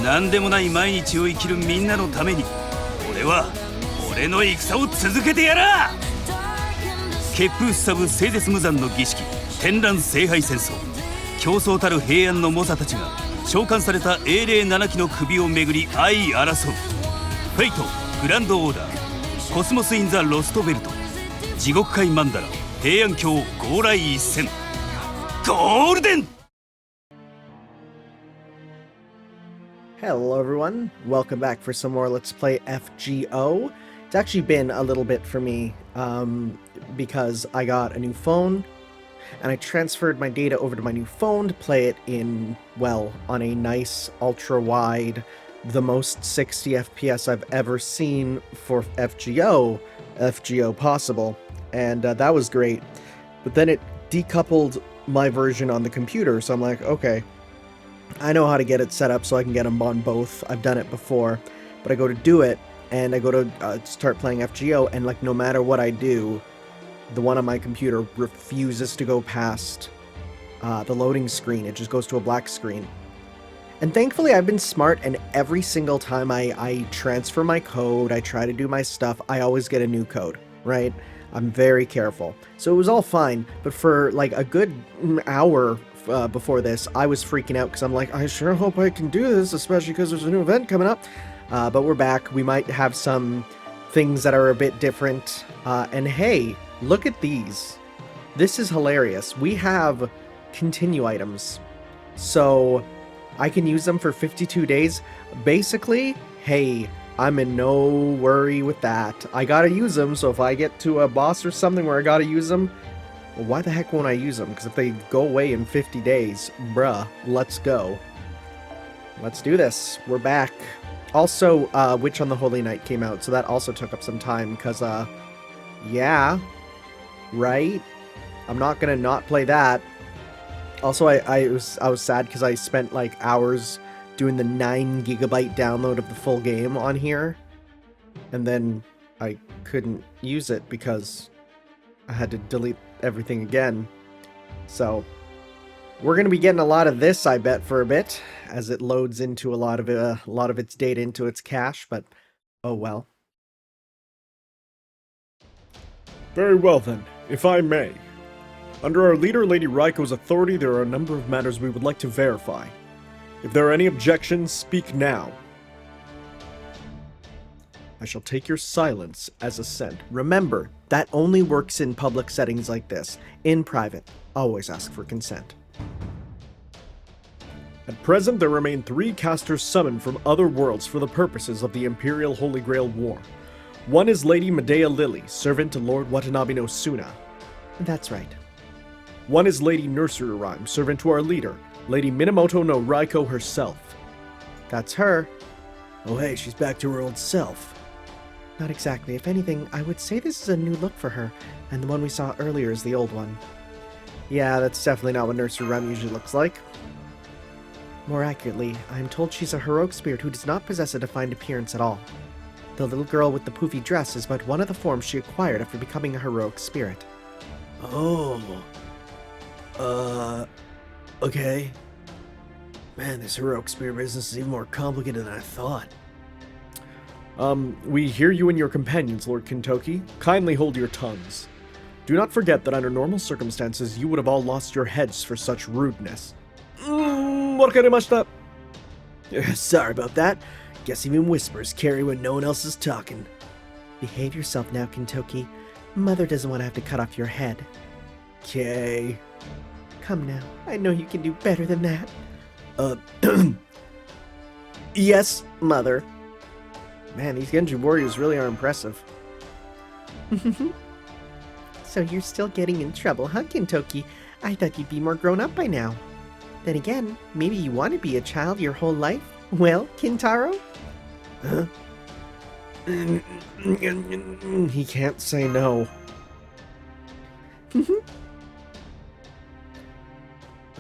何でもない毎日を生きるみんなのために俺は俺の戦を続けてやらあ。血風すさぶ聖絶無残の儀式天覧聖杯戦争。競争たる平安の猛者たちが召喚された英霊7機の首をめぐり相争う。フェイトグランドオーダーコスモス・イン・ザ・ロストベルト地獄界マンダラ平安京豪来一戦ゴールデン。 Hello everyone, welcome back for some more Let's Play FGO. It's actually been a little bit for me because I got a new phone and I transferred my data over to my new phone to play it in, well, on a nice ultra-wide, the most 60 FPS I've ever seen for FGO possible, and that was great. But then it decoupled my version on the computer, so I'm like, okay, I know how to get it set up so I can get them on both. I've done it before, but I go to do it, and I go to start playing FGO, and like no matter what I do, the one on my computer refuses to go past the loading screen. It just goes to a black screen. And thankfully I've been smart, and every single time I transfer my code, I try to do my stuff, I always get a new code, right? I'm very careful. So it was all fine, but for like a good hour before this, I was freaking out because I'm like, I sure hope I can do this, especially because there's a new event coming up. But we're back. We might have some things that are a bit different. And hey, look at these. This is hilarious. We have continue items. So I can use them for 52 days. Basically, hey, I'm in no worry with that. I gotta use them, so if I get to a boss or something where I gotta use them, well, why the heck won't I use them? Because if they go away in 50 days, bruh, let's go. Let's do this. We're back. Also, Witch on the Holy Night came out, so that also took up some time, because, yeah, right? I'm not gonna not play that. Also, I was sad because I spent, like, hours doing the 9 GB download of the full game on here, and then I couldn't use it because I had to delete everything again. So we're going to be getting a lot of this, I bet, for a bit, as it loads into a lot of its data into its cache, but oh well. Very well then, if I may. Under our leader, Lady Raiko's authority, there are a number of matters we would like to verify. If there are any objections, speak now. I shall take your silence as assent. Remember, that only works in public settings like this. In private, always ask for consent. At present, there remain 3 casters summoned from other worlds for the purposes of the Imperial Holy Grail War. One is Lady Medea Lily, servant to Lord Watanabe no Suna. That's right. One is Lady Nursery Rhyme, servant to our leader, Lady Minamoto no Raiko herself. That's her. Oh hey, she's back to her old self. Not exactly. If anything, I would say this is a new look for her, and the one we saw earlier is the old one. Yeah, that's definitely not what Nursery Rhyme usually looks like. More accurately, I am told she's a heroic spirit who does not possess a defined appearance at all. The little girl with the poofy dress is but one of the forms she acquired after becoming a heroic spirit. Oh. Okay. Man, this heroic spirit business is even more complicated than I thought. We hear you and your companions, Lord Kintoki. Kindly hold your tongues. Do not forget that under normal circumstances, you would have all lost your heads for such rudeness. Wakarimashita. Sorry about that. Guess even whispers carry when no one else is talking. Behave yourself now, Kintoki. Mother doesn't want to have to cut off your head. Okay. Come now, I know you can do better than that. Yes, Mother. Man, these Genji warriors really are impressive. So you're still getting in trouble, huh, Kintoki? I thought you'd be more grown up by now. Then again, maybe you want to be a child your whole life? Well, Kintaro? Huh? He can't say no. A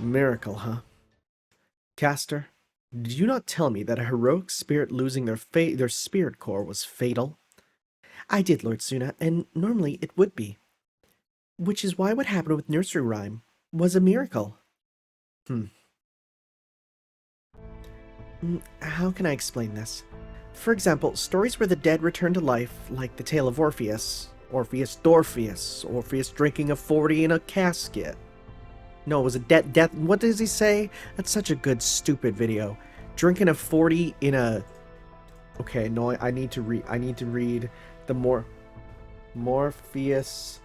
miracle, huh? Caster, did you not tell me that a heroic spirit losing their spirit core was fatal? I did, Lord Suna, and normally it would be. Which is why what happened with Nursery Rhyme was a miracle. How can I explain this? For example, stories where the dead return to life, like the tale of Orpheus, Orpheus drinking a 40 in a casket. No, it was a death. What does he say? That's such a good, stupid video. Drinking a 40 in a... Okay, no, I need to read the Morpheus,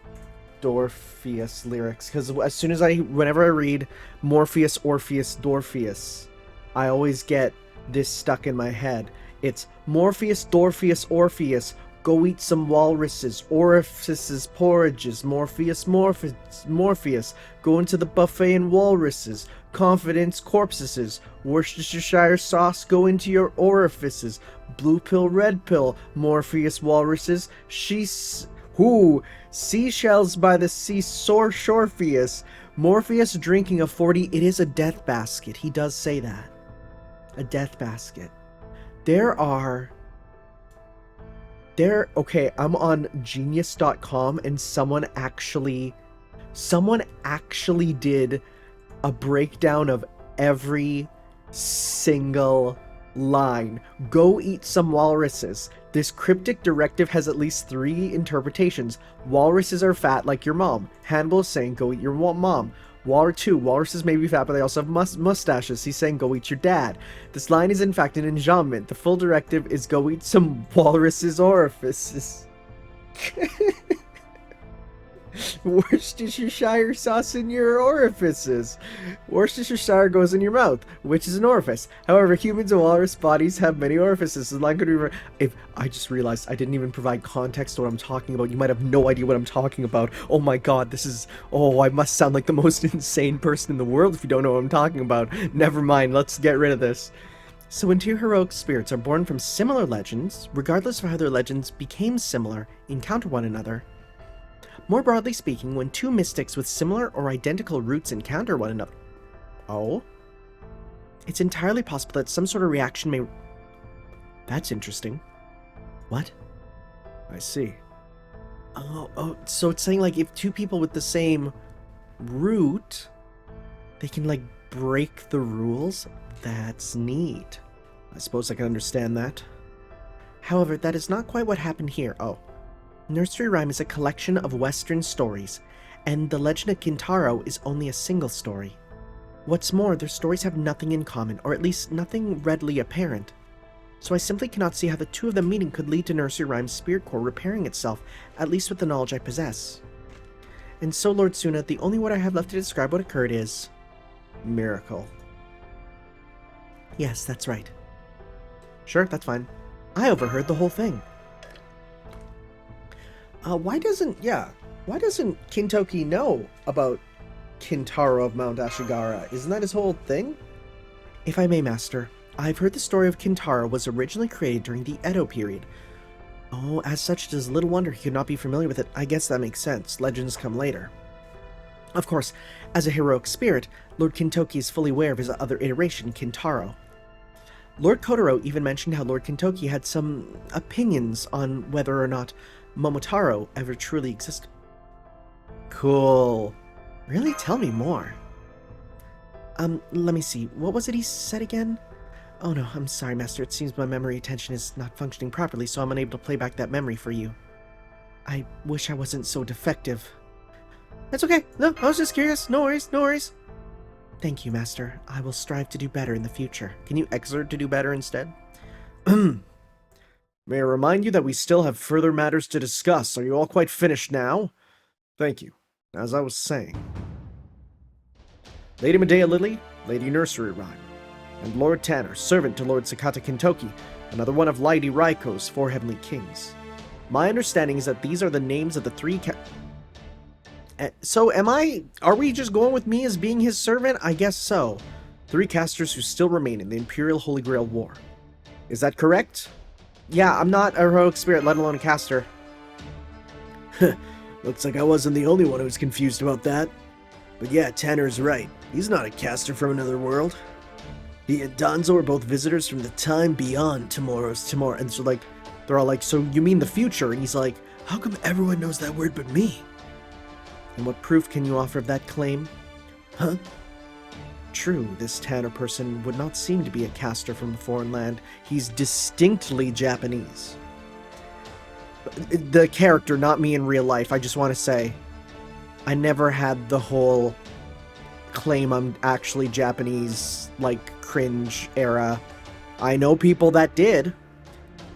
Dorpheus lyrics. Because whenever I read Morpheus, Orpheus, Dorpheus, I always get this stuck in my head. It's Morpheus, Dorpheus, Orpheus, go eat some walruses, orifices, porridges, Morpheus, go into the buffet and walruses, confidence, corpses, Worcestershire sauce, go into your orifices, blue pill, red pill, Morpheus, walruses, seashells by the sea, Shorpheus, Morpheus drinking a 40, it is a death basket, he does say that. A death basket. Okay, I'm on genius.com and someone actually did a breakdown of every single line. Go eat some walruses. This cryptic directive has at least 3 interpretations. Walruses are fat like your mom. Hannibal is saying go eat your mom. 2, walruses may be fat, but they also have mustaches. He's saying, go eat your dad. This line is in fact an enjambment. The full directive is go eat some walruses' orifices. Worcestershire sauce in your orifices. Worcestershire goes in your mouth, which is an orifice. However, humans and walrus bodies have many orifices. The line could be... If I just realized I didn't even provide context to what I'm talking about. You might have no idea what I'm talking about. Oh my god, this is... Oh, I must sound like the most insane person in the world if you don't know what I'm talking about. Never mind, let's get rid of this. So when 2 heroic spirits are born from similar legends, regardless of how their legends became similar, encounter one another. More broadly speaking, when 2 mystics with similar or identical roots encounter one another... Oh? It's entirely possible that some sort of reaction may... That's interesting. What? I see. Oh, so it's saying, like, if 2 people with the same root, they can, like, break the rules? That's neat. I suppose I can understand that. However, that is not quite what happened here. Oh. Nursery Rhyme is a collection of Western stories, and the legend of Kintaro is only a single story. What's more, their stories have nothing in common, or at least nothing readily apparent. So I simply cannot see how the 2 of them meeting could lead to Nursery Rhyme's spirit core repairing itself, at least with the knowledge I possess. And so, Lord Suna, the only word I have left to describe what occurred is... miracle. Yes, that's right. Sure, that's fine. I overheard the whole thing. Why doesn't Kintoki know about Kintaro of Mount Ashigara? Isn't that his whole thing? If I may, Master, I've heard the story of Kintaro was originally created during the Edo period. Oh, as such, it is little wonder he could not be familiar with it. I guess that makes sense. Legends come later. Of course, as a heroic spirit, Lord Kintoki is fully aware of his other iteration, Kintaro. Lord Kotaro even mentioned how Lord Kintoki had some opinions on whether or not Momotaro ever truly existed. Cool. Really? Tell me more. Let me see. What was it he said again? Oh no, I'm sorry, Master. It seems my memory retention is not functioning properly, so I'm unable to play back that memory for you. I wish I wasn't so defective. That's okay. No, I was just curious. No worries, no worries. Thank you, Master. I will strive to do better in the future. Can you exert to do better instead? May I remind you that we still have further matters to discuss. Are you all quite finished now? Thank you. As I was saying. Lady Medea Lily, Lady Nursery Rhyme, and Lord Tanner, servant to Lord Sakata Kintoki, another one of Lady Raiko's 4 heavenly kings. My understanding is that these are the names of the 3 So are we just going with me as being his servant? I guess so. 3 casters who still remain in the Imperial Holy Grail War. Is that correct? Yeah, I'm not a heroic spirit, let alone a caster. Looks like I wasn't the only one who was confused about that. But yeah, Tanner's right. He's not a caster from another world. He and Danzo are both visitors from the time beyond tomorrow's tomorrow. And so, like, they're all like, so you mean the future? And he's like, how come everyone knows that word but me? And what proof can you offer of that claim? Huh? True, this Tanner person would not seem to be a caster from a foreign land. He's distinctly Japanese. The character, not me in real life, I just want to say, I never had the whole claim I'm actually Japanese, like, cringe era. I know people that did,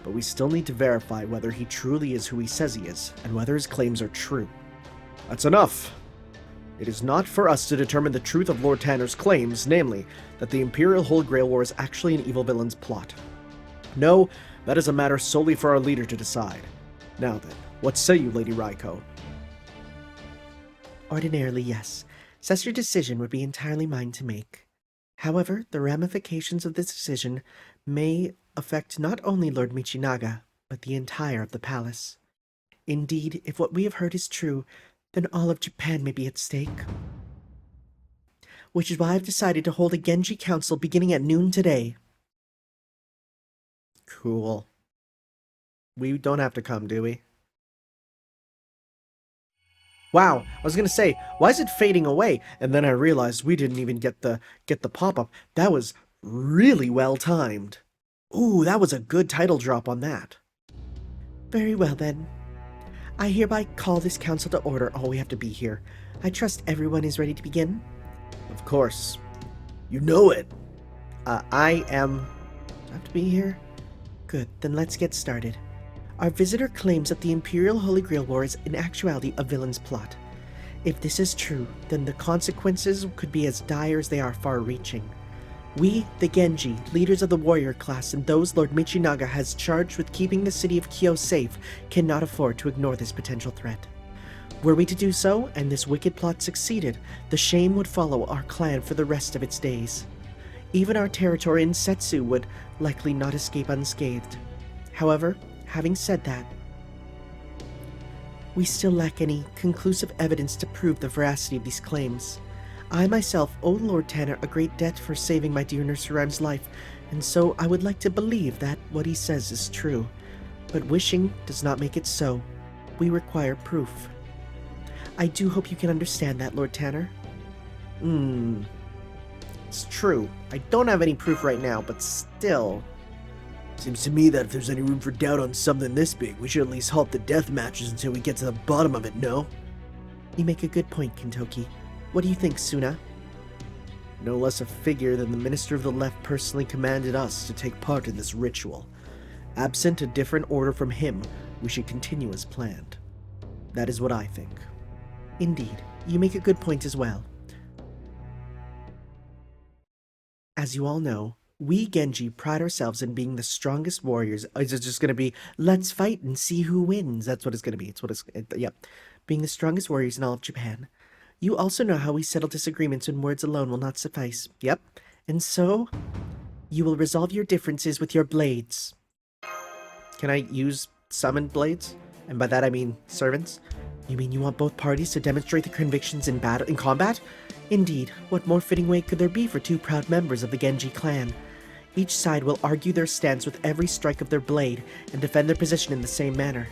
but we still need to verify whether he truly is who he says he is, and whether his claims are true. That's enough. It is not for us to determine the truth of Lord Tanner's claims, namely, that the Imperial Holy Grail War is actually an evil villain's plot. No, that is a matter solely for our leader to decide. Now then, what say you, Lady Raiko? Ordinarily, yes. Such a decision would be entirely mine to make. However, the ramifications of this decision may affect not only Lord Michinaga, but the entire of the palace. Indeed, if what we have heard is true, then all of Japan may be at stake. Which is why I've decided to hold a Genji Council beginning at noon today. Cool. We don't have to come, do we? Wow, I was gonna say, why is it fading away? And then I realized we didn't even get the pop-up. That was really well timed. Ooh, that was a good title drop on that. Very well then. I hereby call this council to order. Oh, we have to be here. I trust everyone is ready to begin. Of course. You know it. I am... Do I have to be here? Good, then let's get started. Our visitor claims that the Imperial Holy Grail War is in actuality a villain's plot. If this is true, then the consequences could be as dire as they are far-reaching. We, the Genji, leaders of the warrior class, and those Lord Michinaga has charged with keeping the city of Kyo safe, cannot afford to ignore this potential threat. Were we to do so, and this wicked plot succeeded, the shame would follow our clan for the rest of its days. Even our territory in Setsu would likely not escape unscathed. However, having said that, we still lack any conclusive evidence to prove the veracity of these claims. I myself owe Lord Tanner a great debt for saving my dear Nursery Rhyme's life, and so I would like to believe that what he says is true. But wishing does not make it so. We require proof. I do hope you can understand that, Lord Tanner. It's true. I don't have any proof right now, but still... Seems to me that if there's any room for doubt on something this big, we should at least halt the death matches until we get to the bottom of it, no? You make a good point, Kintoki. What do you think, Suna? No less a figure than the Minister of the Left personally commanded us to take part in this ritual. Absent a different order from him, we should continue as planned. That is what I think. Indeed, you make a good point as well. As you all know, we Genji pride ourselves in being the strongest warriors. Is it just going to be, let's fight and see who wins? That's what it's going to be. It's what it's, yep. Being the strongest warriors in all of Japan. You also know how we settle disagreements when words alone will not suffice. Yep. And so, you will resolve your differences with your blades. Can I use summoned blades? And by that I mean servants? You mean you want both parties to demonstrate their convictions in combat? Indeed, what more fitting way could there be for two proud members of the Genji clan? Each side will argue their stance with every strike of their blade and defend their position in the same manner.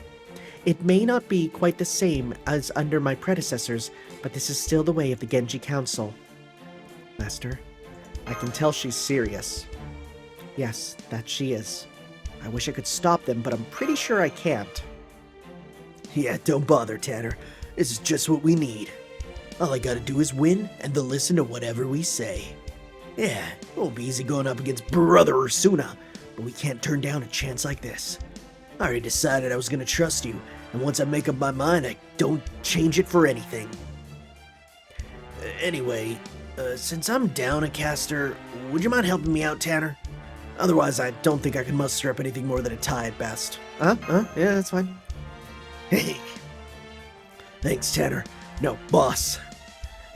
It may not be quite the same as under my predecessors, but this is still the way of the Genji Council. Master, I can tell she's serious. Yes, that she is. I wish I could stop them, but I'm pretty sure I can't. Yeah, don't bother, Tanner. This is just what we need. All I gotta do is win, and they'll listen to whatever we say. Yeah, it won't be easy going up against Brother Ursuna, but we can't turn down a chance like this. I already decided I was gonna trust you, and once I make up my mind, I don't change it for anything. Anyway, since I'm down a caster, would you mind helping me out, Tanner? Otherwise, I don't think I can muster up anything more than a tie at best. Yeah, that's fine. Thanks, Tanner. No, boss.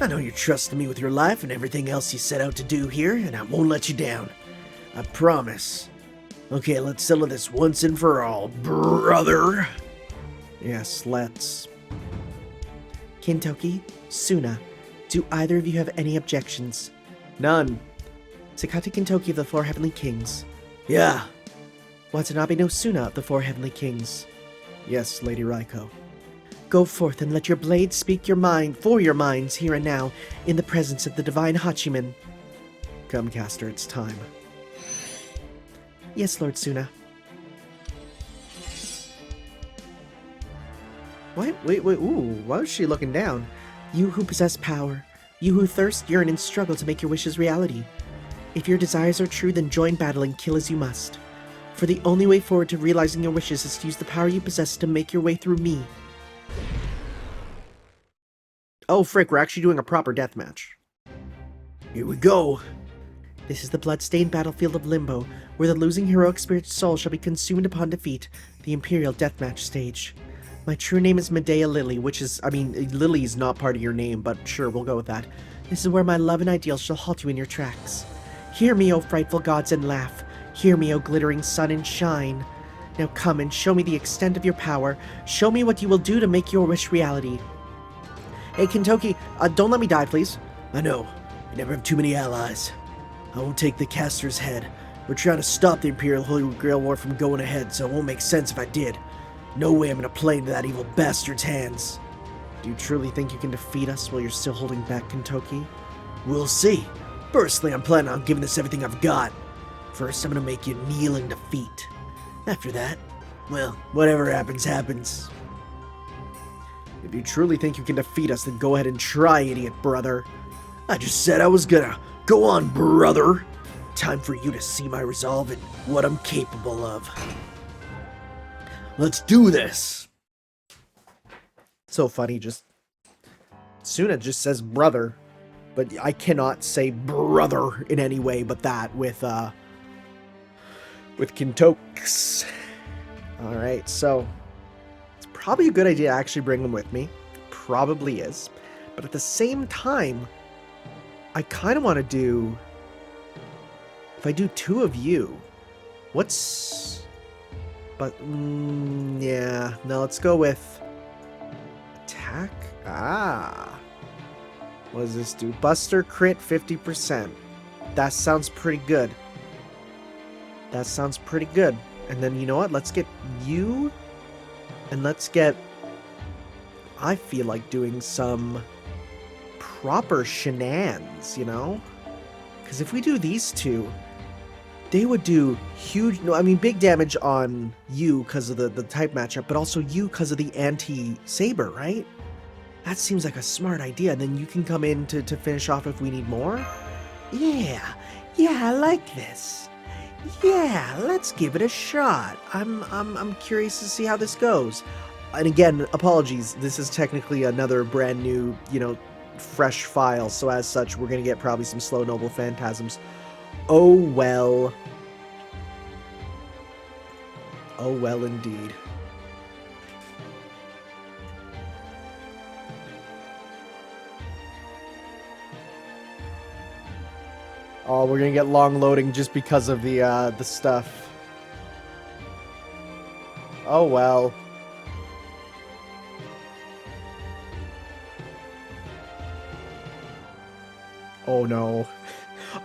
I know you're trusting me with your life and everything else you set out to do here, and I won't let you down. I promise. Okay, let's settle this once and for all, brother. Yes, let's. Kintoki, Suna, do either of you have any objections? None. Sakata Kintoki of the Four Heavenly Kings. Yeah. Watanabe no Suna of the Four Heavenly Kings. Yes, Lady Raiko. Go forth and let your blades speak your mind for your minds here and now, in the presence of the divine Hachiman. erkhem caster, it's time. Yes, Lord Suna. What? Wait, ooh, why is she looking down? You who possess power, you who thirst, yearn, and struggle to make your wishes reality. If your desires are true, then join battle and kill as you must. For the only way forward to realizing your wishes is to use the power you possess to make your way through me. Oh, frick, we're actually doing a proper deathmatch. Here we go. This is the blood-stained battlefield of Limbo, where the losing heroic spirit's soul shall be consumed upon defeat, the Imperial Deathmatch stage. My true name is Medea Lily, which is, I mean, Lily is not part of your name, but sure, we'll go with that. This is where my love and ideals shall halt you in your tracks. Hear me, O frightful gods, and laugh. Hear me, O glittering sun, and shine. Now come and show me the extent of your power. Show me what you will do to make your wish reality. Hey, Kintoki, don't let me die, please. I know. I never have too many allies. I won't take the caster's head. We're trying to stop the Imperial Holy Grail War from going ahead, so it won't make sense if I did. No way I'm gonna play into that evil bastard's hands. Do you truly think you can defeat us while you're still holding back, Kintoki? We'll see. Firstly, I'm planning on giving this everything I've got. First, I'm gonna make you kneel in defeat. After that, well, whatever happens, happens. If you truly think you can defeat us, then go ahead and try, idiot brother. I just said I was gonna. Go on, brother. Time for you to see my resolve and what I'm capable of. Let's do this. So funny, just Suna just says brother, but I cannot say brother in any way but that with Kintokes. All right, so it's probably a good idea to actually bring them with me. Probably is, but at the same time, I kind of want to do. If I do two of you, what's? But, yeah. No, let's go with attack. Ah. What does this do? Buster crit 50%. That sounds pretty good. That sounds pretty good. And then, you know what? Let's get you. And let's get... I feel like doing some proper shenanigans, you know? Because if we do these two... they would do huge, no, I mean big damage on you because of the type matchup, but also you because of the anti-saber, right? That seems like a smart idea. And then you can come in to finish off if we need more. Yeah, I like this. Yeah, let's give it a shot. I'm curious to see how this goes. And again, apologies. This is technically another brand new, fresh file. So as such, we're gonna get probably some slow noble phantasms. Oh well. Oh well indeed. Oh, we're gonna get long loading just because of the stuff. Oh well. Oh no.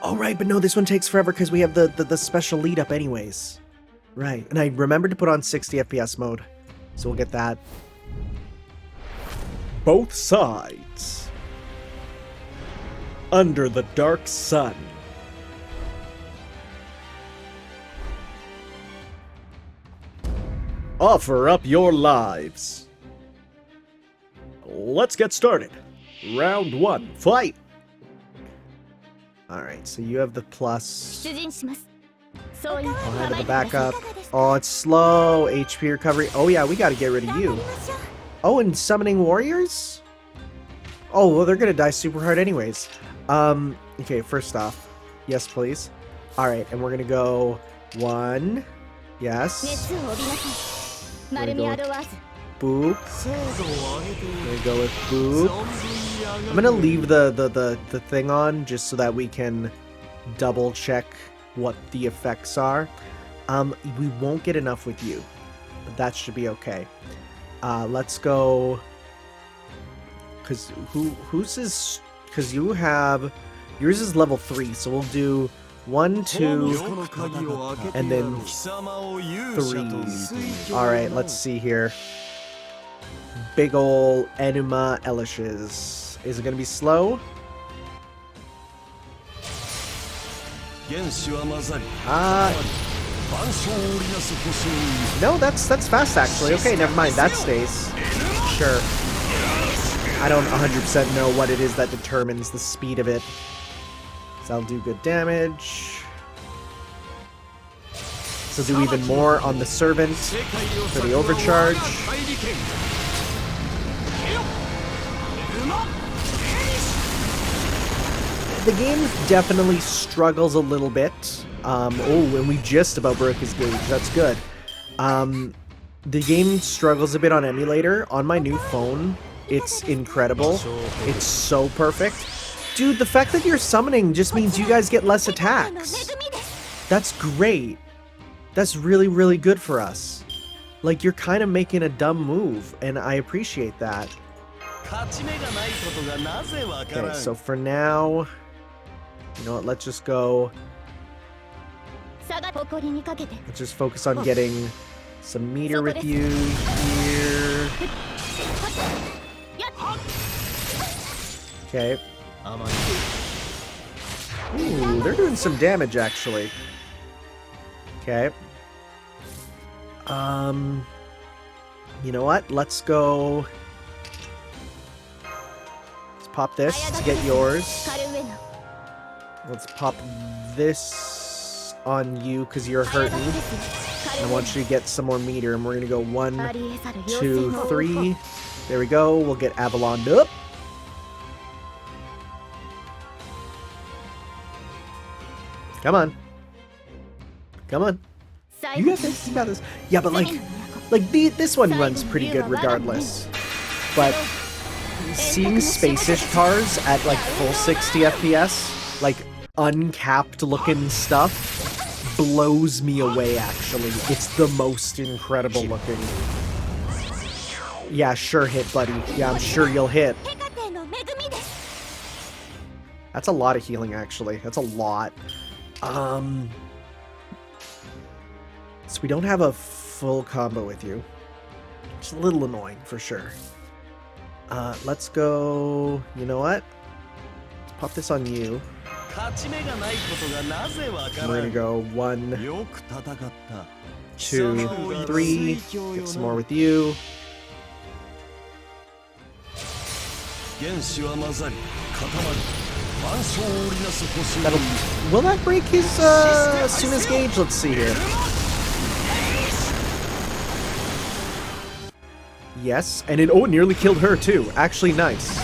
Oh, right, but no, this one takes forever because we have the special lead up anyways. Right, and I remembered to put on 60 FPS mode, so we'll get that. Both sides. Under the dark sun. Offer up your lives. Let's get started. Round 1, fight! Alright, so you have the plus. I'll handle the backup. Oh, it's slow. HP recovery. Oh yeah, we gotta get rid of you. Oh, and summoning warriors? Oh, well, they're gonna die super hard anyways. Okay, first off. Yes, please. Alright, and we're gonna go 1. Yes. We're gonna go with boop. We're gonna go with boop. I'm gonna leave the thing on just so that we can double check what the effects are. We won't get enough with you, but that should be okay. Let's go. Cause whose is? Cause you have yours is level 3, so we'll do 1, 2, and then 3. All right, let's see here. Big ol' Enuma Elishes. Is it gonna be slow? No, that's fast actually. Okay, never mind. That stays. Sure. I don't 100% know what it is that determines the speed of it. So I'll do good damage. So do even more on the servant for the overcharge. The game definitely struggles a little bit. Oh, and we just about broke his gauge. That's good. The game struggles a bit on emulator. On my new phone, it's incredible. It's so perfect. Dude, the fact that you're summoning just means you guys get less attacks. That's great. That's really, really good for us. Like, you're kind of making a dumb move, and I appreciate that. Okay, so for now, you know what, let's just go. Let's just focus on getting some meter with you here. Okay. Ooh, they're doing some damage, actually. Okay. You know what? Let's go. Let's pop this to get yours. Let's pop this on you because you're hurting. I want you to get some more meter, and we're gonna go 1, 2, 3. There we go. We'll get Avaloned up. Come on. Come on. You got this. You got this. Yeah, but like this one runs pretty good regardless. But seeing space-ish cars at like full 60 FPS, like uncapped looking stuff, blows me away actually. It's the most incredible looking. Yeah, sure hit, buddy. Yeah, I'm sure you'll hit. That's a lot of healing actually. That's a lot. So we don't have a full combo with you. It's a little annoying for sure. Let's go. You know what? Let's pop this on you. We're gonna go 1, 2, 3. Get some more with you. Will that break his Suna's gauge? Let's see here. Yes, and it nearly killed her too. Actually, nice.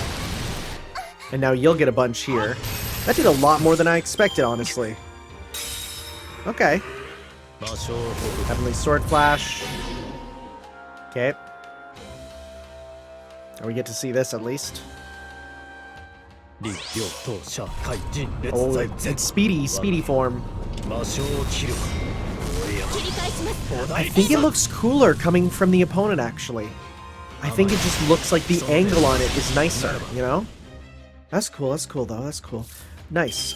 And now you'll get a bunch here. That did a lot more than I expected, honestly. Okay. Heavenly Sword Flash. Okay. Oh, we get to see this at least. Oh, it's speedy form. I think it looks cooler coming from the opponent, actually. I think it just looks like the angle on it is nicer, you know? That's cool though, that's cool. Nice.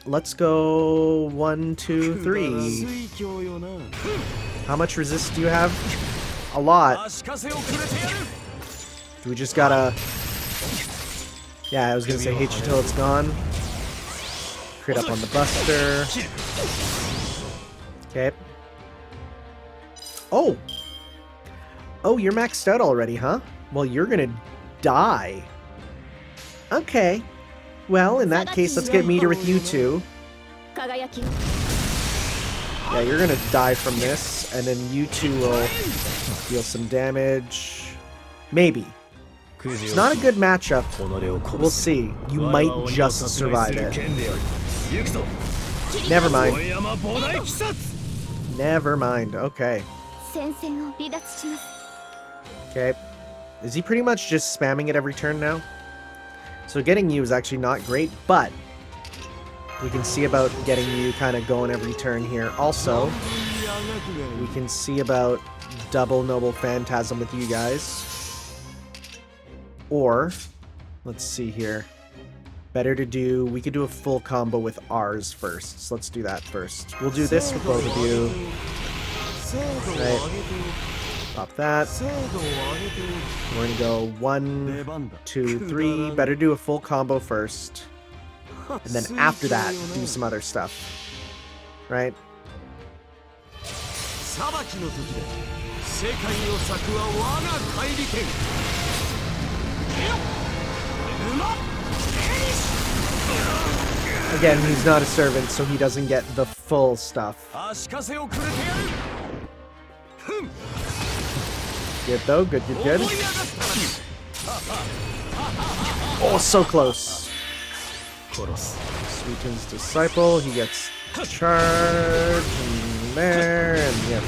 Let's go 1, 2, 3. How much resist do you have? A lot. Do we just gotta... Yeah, I was gonna say hit you till it's gone. Crit up on the Buster. Okay. Oh! Oh, you're maxed out already, huh? Well, you're gonna die. Okay. Well, in that case, let's get meter with you two. Yeah, you're gonna die from this, and then you two will deal some damage. Maybe. It's not a good matchup. We'll see. You might just survive it. Never mind. Never mind. Okay. Okay. Is he pretty much just spamming it every turn now? So getting you is actually not great, but we can see about getting you kind of going every turn here. Also, we can see about double Noble Phantasm with you guys. Or, let's see here. Better to do, we could do a full combo with ours first. So let's do that first. We'll do this with both of you. Right. Pop that. We're gonna go 1, 2, 3. Better do a full combo first. And then after that, do some other stuff. right? Again, he's not a servant, so he doesn't get the full stuff. Good though, good. Oh, so close. Sweeten's disciple, he gets charged, and there, and yeah.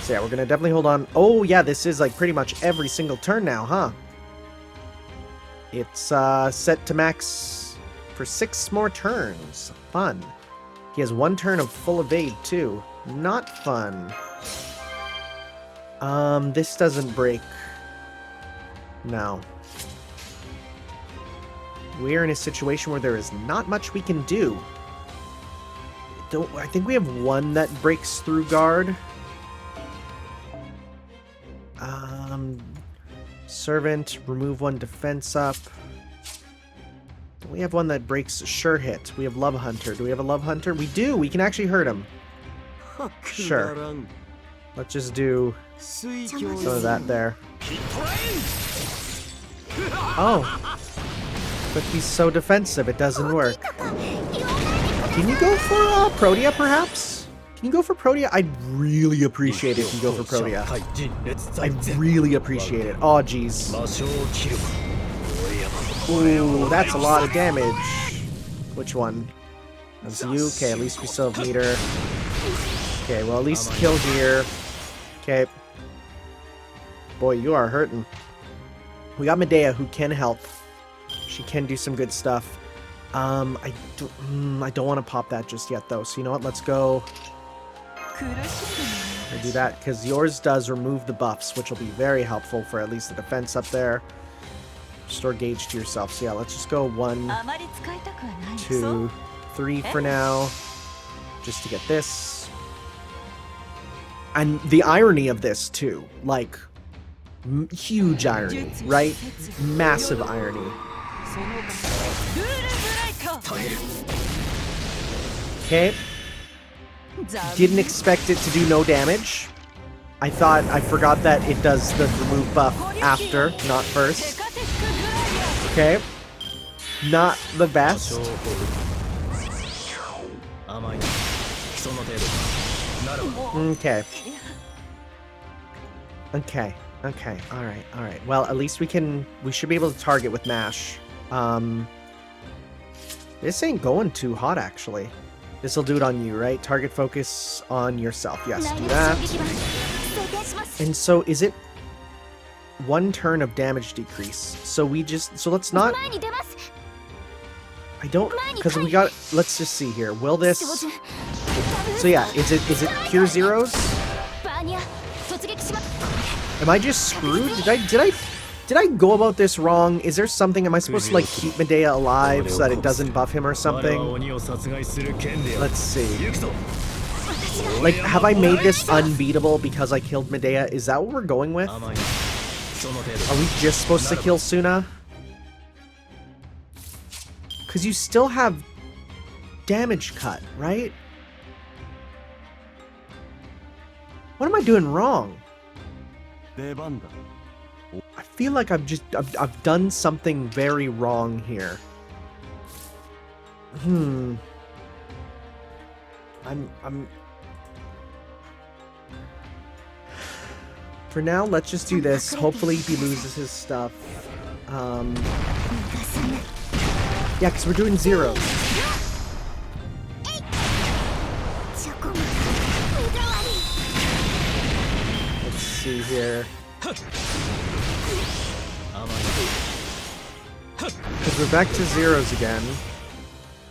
So yeah, we're gonna definitely hold on. Oh yeah, this is like pretty much every single turn now, huh? It's set to max for 6 more turns. Fun. He has 1 turn of full evade too. Not fun. This doesn't break. No. We're in a situation where there is not much we can do. I think we have 1 that breaks through guard. Servant, remove 1 defense up. We have 1 that breaks sure hit. We have Love Hunter. Do we have a Love Hunter? We do! We can actually hurt him. Sure. Let's just do some of that there. Oh. But he's so defensive, it doesn't work. Can you go for Protea, perhaps? Can you go for Protea? I'd really appreciate it if you go for Protea. I really appreciate it. Oh, jeez. Ooh, that's a lot of damage. Which one? That's you? Okay, at least we still have Meteor. Okay, well, at least kill here. Okay. Boy, you are hurting. We got Medea, who can help. She can do some good stuff. I don't want to pop that just yet, though. So you know what? Let's go. I do that because yours does remove the buffs, which will be very helpful for at least the defense up there. Restore gauge to yourself. So yeah, let's just go 1, 2, 3 for now, just to get this. And the irony of this too, like huge irony, right? Massive irony. Okay. Didn't expect it to do no damage. I forgot that it does the remove buff after, not first. Okay. Not the best. Okay. Okay. Alright. Well, at least we should be able to target with MASH. This ain't going too hot, actually. This'll do it on you, right? Target focus on yourself. Yes, do that. And so, is it 1 turn of damage decrease? So let's not... I don't... Because we got... Let's just see here. Will this... So yeah, is it pure zeros? Am I just screwed? Did I go about this wrong? Is there something? Am I supposed to like keep Medea alive so that it doesn't buff him or something? Let's see. Like, have I made this unbeatable because I killed Medea? Is that what we're going with? Are we just supposed to kill Suna? Because you still have damage cut, right? What am I doing wrong? I feel like I've done something very wrong here. For now, let's just do this. Hopefully he loses his stuff. Yeah, because we're doing zeros. Let's see here. Because we're back to zeros again.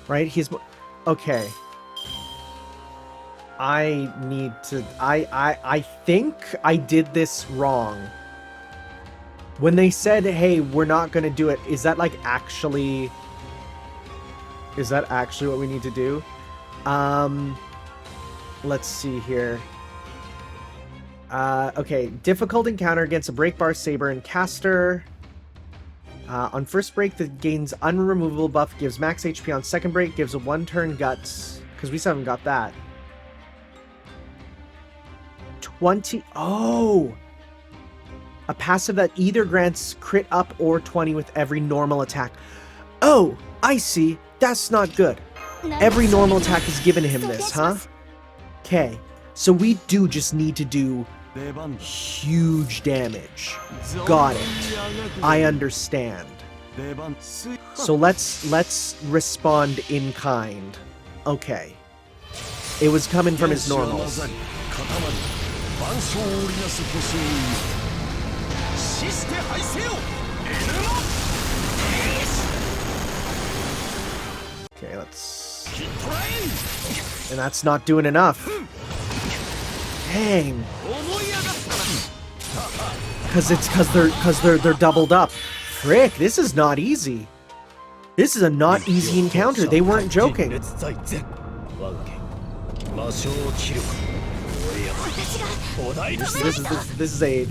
Right? He's... Okay. I need to... I think I did this wrong. When they said, hey, we're not going to do it, is that like actually... Is that actually what we need to do? Let's see here. Okay, difficult encounter against a break bar saber and caster. On first break, that gains unremovable buff, gives max HP. On second break, gives a 1-turn guts Because we still haven't got that. 20. Oh! A passive that either grants crit up or 20 with every normal attack. Oh, I see. That's not good. Every normal attack is given to him this, huh? Okay. So we do just need to do huge damage. Got it. I understand. So let's respond in kind. Okay. It was coming from his normals. Okay, let's... And that's not doing enough. Dang. Cause they're doubled up. Frick, this is not easy. This is a not easy encounter. They weren't joking. This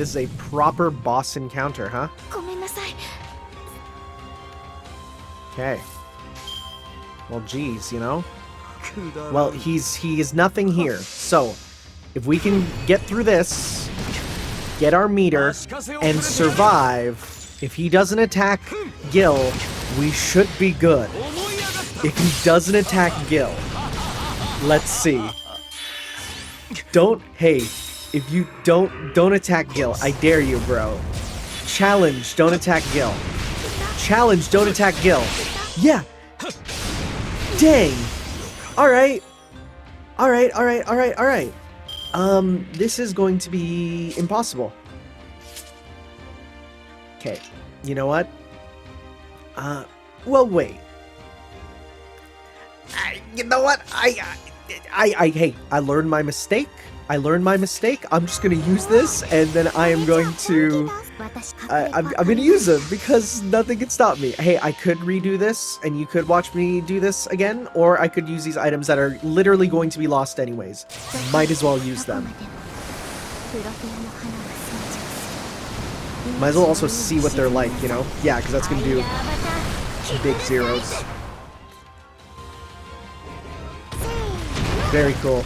is a proper boss encounter, huh? Okay. Well, geez, you know. Well, he is nothing here. So, if we can get through this, get our meter, and survive, if he doesn't attack Gil, we should be good. If he doesn't attack Gil, let's see. If you don't attack Gil, I dare you, bro. Challenge, don't attack Gil. Challenge, don't attack Gil. Yeah. Dang. Alright. This is going to be impossible. Okay. You know what? Well, wait. You know what? Hey, I learned my mistake. I'm just gonna use this, and then I am going to... I'm gonna use them, because nothing can stop me. Hey, I could redo this, and you could watch me do this again, or I could use these items that are literally going to be lost anyways. Might as well use them. Might as well also see what they're like, you know? Yeah, because that's gonna do big zeros. Very cool.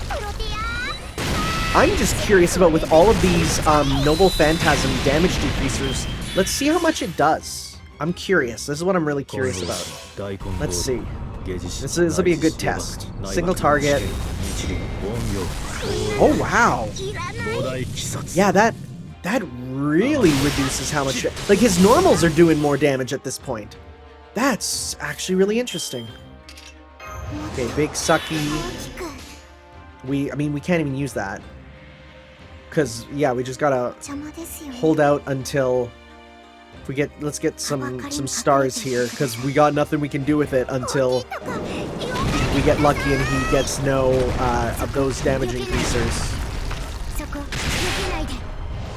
I'm just curious about, with all of these Noble Phantasm damage decreasers, let's see how much it does. I'm curious. This is what I'm really curious about. Let's see. This will be a good test. Single target. Oh, wow. Yeah, that really reduces how much... Like, his normals are doing more damage at this point. That's actually really interesting. Okay, big sucky. I mean, we can't even use that. Because, yeah, we just gotta hold out until let's get some stars here, because we got nothing we can do with it until we get lucky and he gets no of those damage increasers.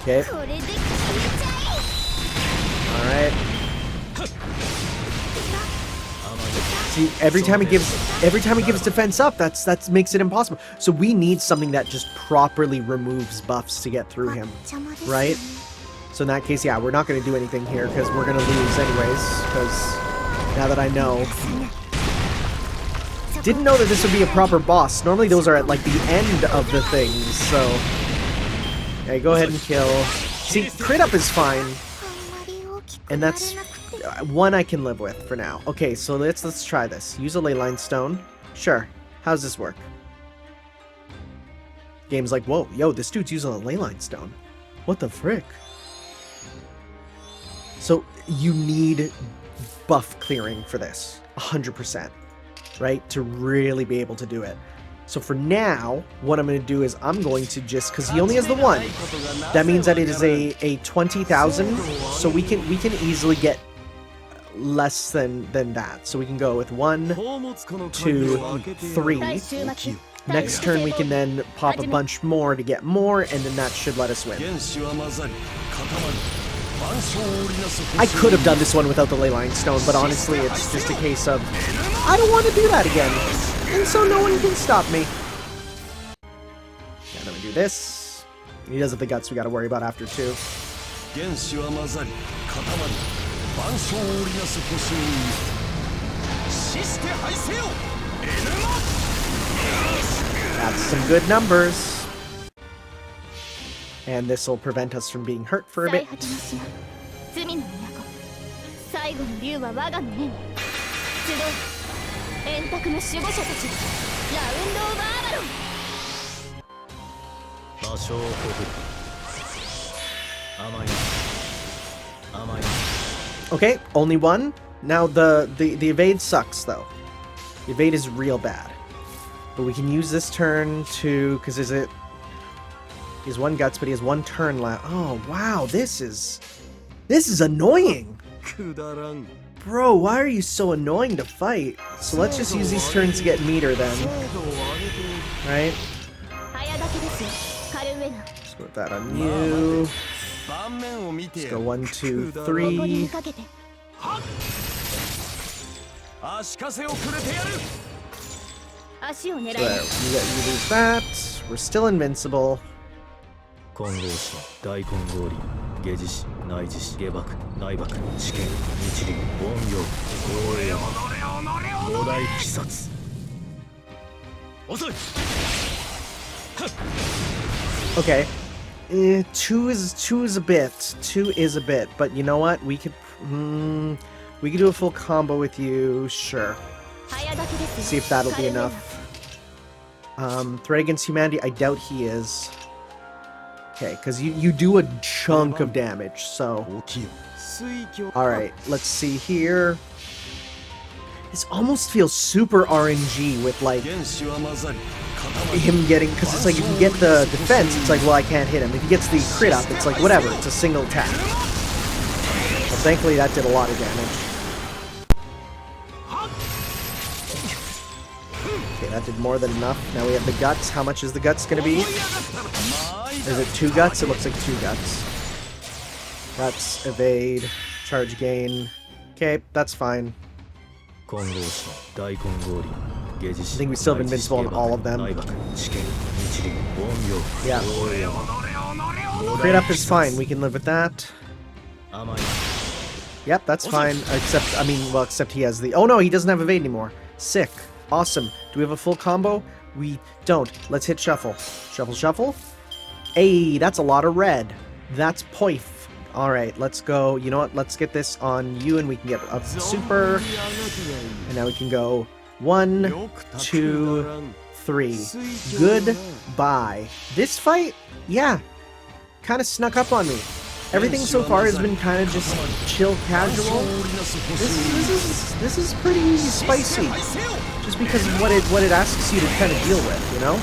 Okay. Alright. See, every time he gives defense up, that makes it impossible. So we need something that just properly removes buffs to get through him, right? So in that case, yeah, we're not going to do anything here because we're going to lose anyways. Because now that I know, didn't know that this would be a proper boss. Normally those are at like the end of the things. So, okay, go ahead and kill. See, crit up is fine, and that's one I can live with for now. Okay, so let's try this. Use a Leyline stone. Sure. How does this work? Game's like, whoa, yo, this dude's using a Leyline stone. What the frick? So you need buff clearing for this, 100%, right? To really be able to do it. So for now, what I'm going to do is I'm going to just, because he only has the one, that means that it is a 20,000, so we can easily get less than that. So we can go with 1, 2, 3. Next turn we can then pop a bunch more to get more, and then that should let us win. I could have done this one without the Leyline stone, but honestly it's just a case of I don't want to do that again, and so no one can stop me. Yeah, then we do this. He does have the guts we got to worry about after too. That's some good numbers. And this will prevent us from being hurt for a bit. 罪の都最後の竜は我がの縁集う円卓の守護者たちラウンド・オブ・アバロン場所をこぐ甘い甘い Okay, only one. Now the evade sucks though. The evade is real bad. But we can use this turn to, because he has one guts, but he has one turn left. Oh wow, this is annoying. Bro, why are you so annoying to fight? So let's just use these turns to get meter then. Right? Let's put that on you. Let's go 1, 2, 3. So there, you lose that. We're still invincible. Okay. 2 is a bit. 2 is a bit, but you know what? We could do a full combo with you, sure. See if that'll be enough. Threat against humanity, I doubt he is. Okay, because you do a chunk of damage, so... Alright, let's see here. This almost feels super RNG with, like, him getting... Because it's like, if you get the defense, it's like, well, I can't hit him. If he gets the crit up, it's like, whatever, it's a single attack. But thankfully, that did a lot of damage. Okay, that did more than enough. Now we have the guts. How much is the guts going to be? Is it 2 guts? It looks like 2 guts. Guts, evade, charge gain. Okay, that's fine. I think we still have invincible on all of them. Yeah. Crit up is fine. We can live with that. Yep, that's fine. Except he has the... Oh no, he doesn't have evade anymore. Sick. Awesome. Do we have a full combo? We don't. Let's hit shuffle. Shuffle, shuffle. Hey, that's a lot of red. That's poif. Alright, let's go. You know what? Let's get this on you and we can get a super. And now we can go 1, 2, 3. Goodbye. This fight, yeah, kind of snuck up on me. Everything so far has been kind of just chill, casual. This is pretty spicy, just because of what it asks you to kind of deal with, you know.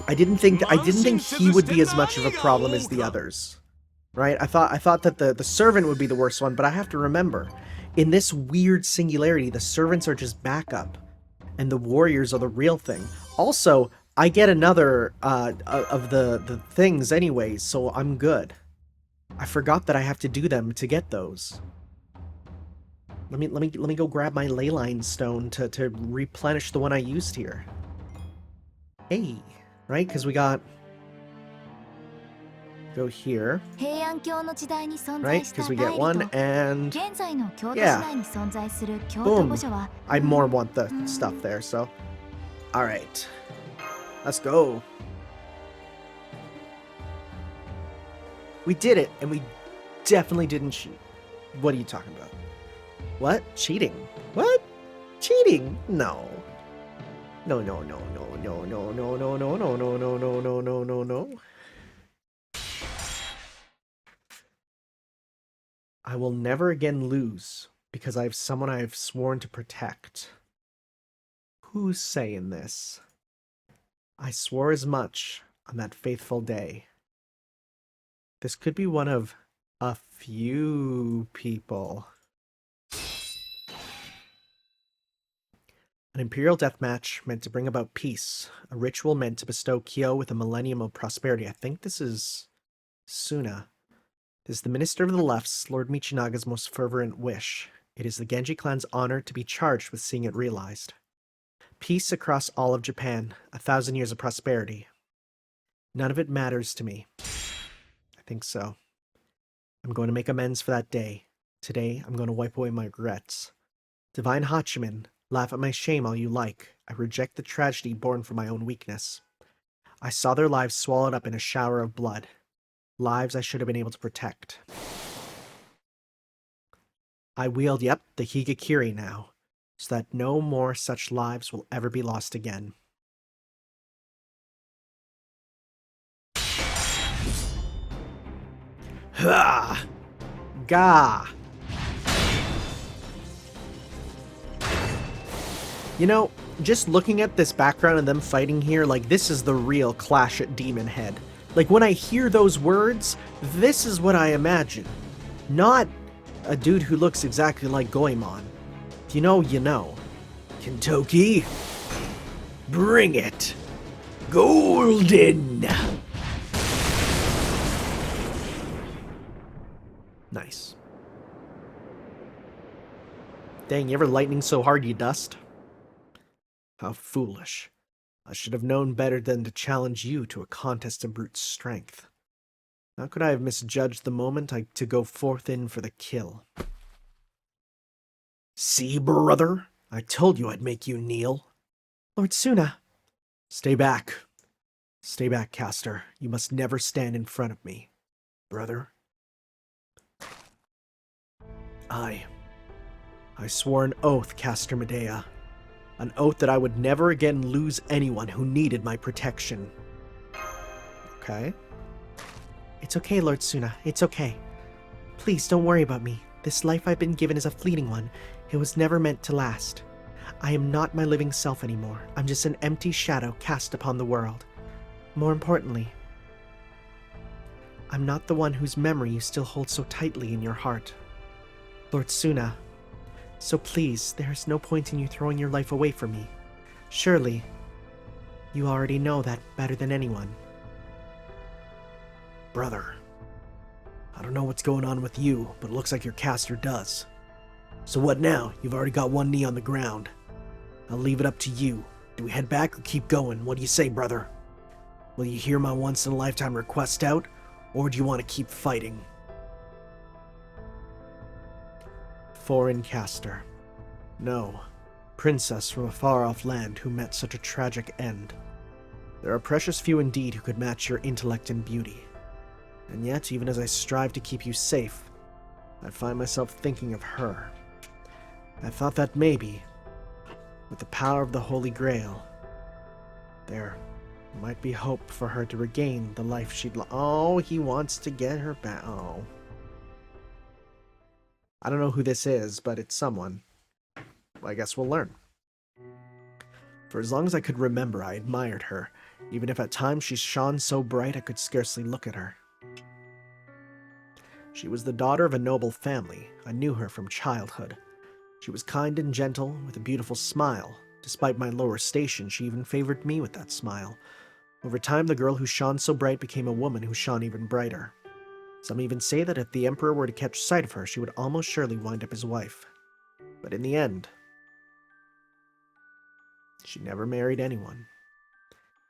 I didn't think he would be as much of a problem as the others, right? I thought that the servant would be the worst one, but I have to remember, in this weird singularity, the servants are just backup, and the warriors are the real thing. Also, I get another of the things anyways, so I'm good. I forgot that I have to do them to get those. Let me go grab my Leyline stone to replenish the one I used here. Hey, right? Because we got... Go here. Right? Because we get one, and... Yeah. Boom. I more want the stuff there, so... Alright. Let's go. We did it, and we definitely didn't cheat. What are you talking about? What? Cheating? What? Cheating? No. No, no, no, no, no, no, no, no, no, no, no, no, no, no, no, no, no. I will never again lose because I have someone I have sworn to protect. Who's saying this? I swore as much on that faithful day. This could be one of a few people. An imperial deathmatch meant to bring about peace. A ritual meant to bestow Kyo with a millennium of prosperity. I think this is Suna. This is the Minister of the Left's, Lord Michinaga's most fervent wish. It is the Genji clan's honor to be charged with seeing it realized. Peace across all of Japan, 1,000 years of prosperity. None of it matters to me. I think so. I'm going to make amends for that day. Today, I'm going to wipe away my regrets. Divine Hachiman, Laugh at my shame all you like. I reject the tragedy born from my own weakness. I saw their lives swallowed up in a shower of blood. Lives I should have been able to protect. I wield, the Higakiri now, so that no more such lives will ever be lost again. Ha! Gah! You know, just looking at this background and them fighting here, like, this is the real Clash at Demon Head. Like, when I hear those words, this is what I imagine. Not a dude who looks exactly like Goemon. If you know, you know. Kintoki, bring it. Golden. Nice. Dang, you ever lightning so hard you dust? How foolish. I should have known better than to challenge you to a contest of brute strength. How could I have misjudged the moment to go forth in for the kill? See, brother? I told you I'd make you kneel. Lord Suna! Stay back. Stay back, caster. You must never stand in front of me. Brother? I swore an oath, Caster Medea. An oath that I would never again lose anyone who needed my protection. Okay. It's okay, Lord Suna. It's okay. Please don't worry about me. This life I've been given is a fleeting one. It was never meant to last. I am not my living self anymore. I'm just an empty shadow cast upon the world. More importantly, I'm not the one whose memory you still hold so tightly in your heart. Lord Suna, so please, there is no point in you throwing your life away for me. Surely, you already know that better than anyone. Brother, I don't know what's going on with you, but it looks like your caster does. So what now? You've already got one knee on the ground. I'll leave it up to you. Do we head back or keep going? What do you say, brother? Will you hear my once-in-a-lifetime request out, or do you want to keep fighting? Foreign caster. No. Princess from a far-off land who met such a tragic end. There are precious few indeed who could match your intellect and beauty. And yet, even as I strive to keep you safe, I find myself thinking of her. I thought that maybe, with the power of the Holy Grail, there might be hope for her to regain the life she'd Oh, he wants to get her back. Oh. I don't know who this is, but it's someone. I guess we'll learn. For as long as I could remember, I admired her, even if at times she shone so bright I could scarcely look at her. She was the daughter of a noble family. I knew her from childhood. She was kind and gentle, with a beautiful smile. Despite my lower station, she even favored me with that smile. Over time, the girl who shone so bright became a woman who shone even brighter. Some even say that if the Emperor were to catch sight of her, she would almost surely wind up his wife. But in the end, she never married anyone.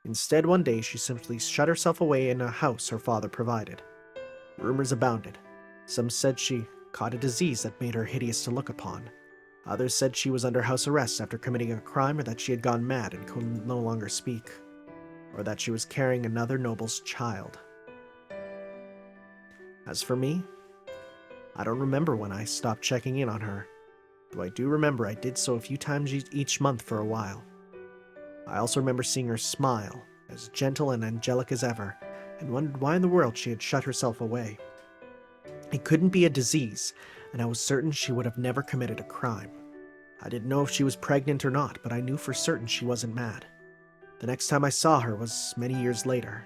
Instead, one day, she simply shut herself away in a house her father provided. Rumors abounded. Some said she caught a disease that made her hideous to look upon. Others said she was under house arrest after committing a crime, or that she had gone mad and could no longer speak, or that she was carrying another noble's child. As for me, I don't remember when I stopped checking in on her, though I do remember I did so a few times each month for a while. I also remember seeing her smile, as gentle and angelic as ever, and wondered why in the world she had shut herself away. It couldn't be a disease, and I was certain she would have never committed a crime. I didn't know if she was pregnant or not, but I knew for certain she wasn't mad. The next time I saw her was many years later.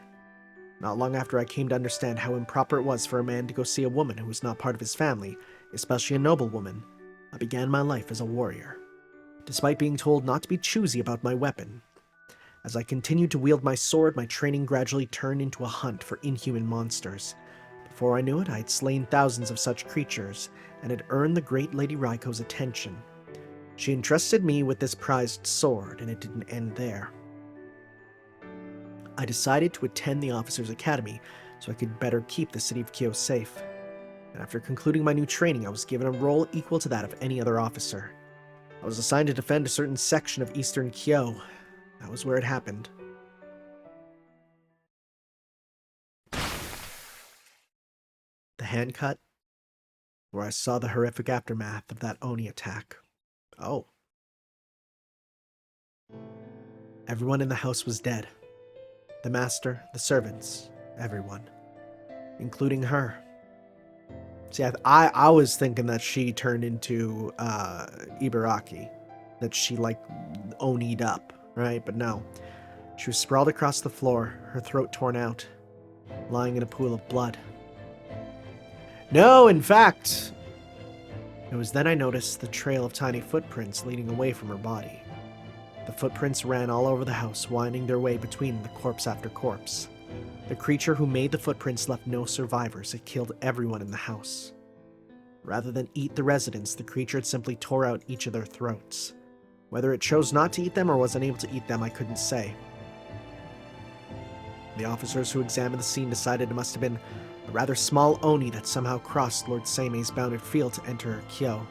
Not long after I came to understand how improper it was for a man to go see a woman who was not part of his family, especially a noble woman, I began my life as a warrior. Despite being told not to be choosy about my weapon, as I continued to wield my sword, my training gradually turned into a hunt for inhuman monsters. Before I knew it, I had slain thousands of such creatures, and had earned the great Lady Raiko's attention. She entrusted me with this prized sword, and it didn't end there. I decided to attend the Officers' Academy so I could better keep the city of Kyo safe. And after concluding my new training, I was given a role equal to that of any other officer. I was assigned to defend a certain section of Eastern Kyo. That was where it happened. The hand cut, where I saw the horrific aftermath of that Oni attack. Oh. Everyone in the house was dead. The master, the servants, everyone. Including her. See, I was thinking that she turned into Ibaraki. That she, like, Oni'd up, right? But no. She was sprawled across the floor, her throat torn out, lying in a pool of blood. No, in fact, it was then I noticed the trail of tiny footprints leading away from her body. The footprints ran all over the house, winding their way between the corpse after corpse. The creature who made the footprints left no survivors. It killed everyone in the house. Rather than eat the residents, the creature had simply tore out each of their throats. Whether it chose not to eat them or was unable to eat them, I couldn't say. The officers who examined the scene decided it must have been a rather small Oni that somehow crossed Lord Seimei's bounded field to enter Kyo.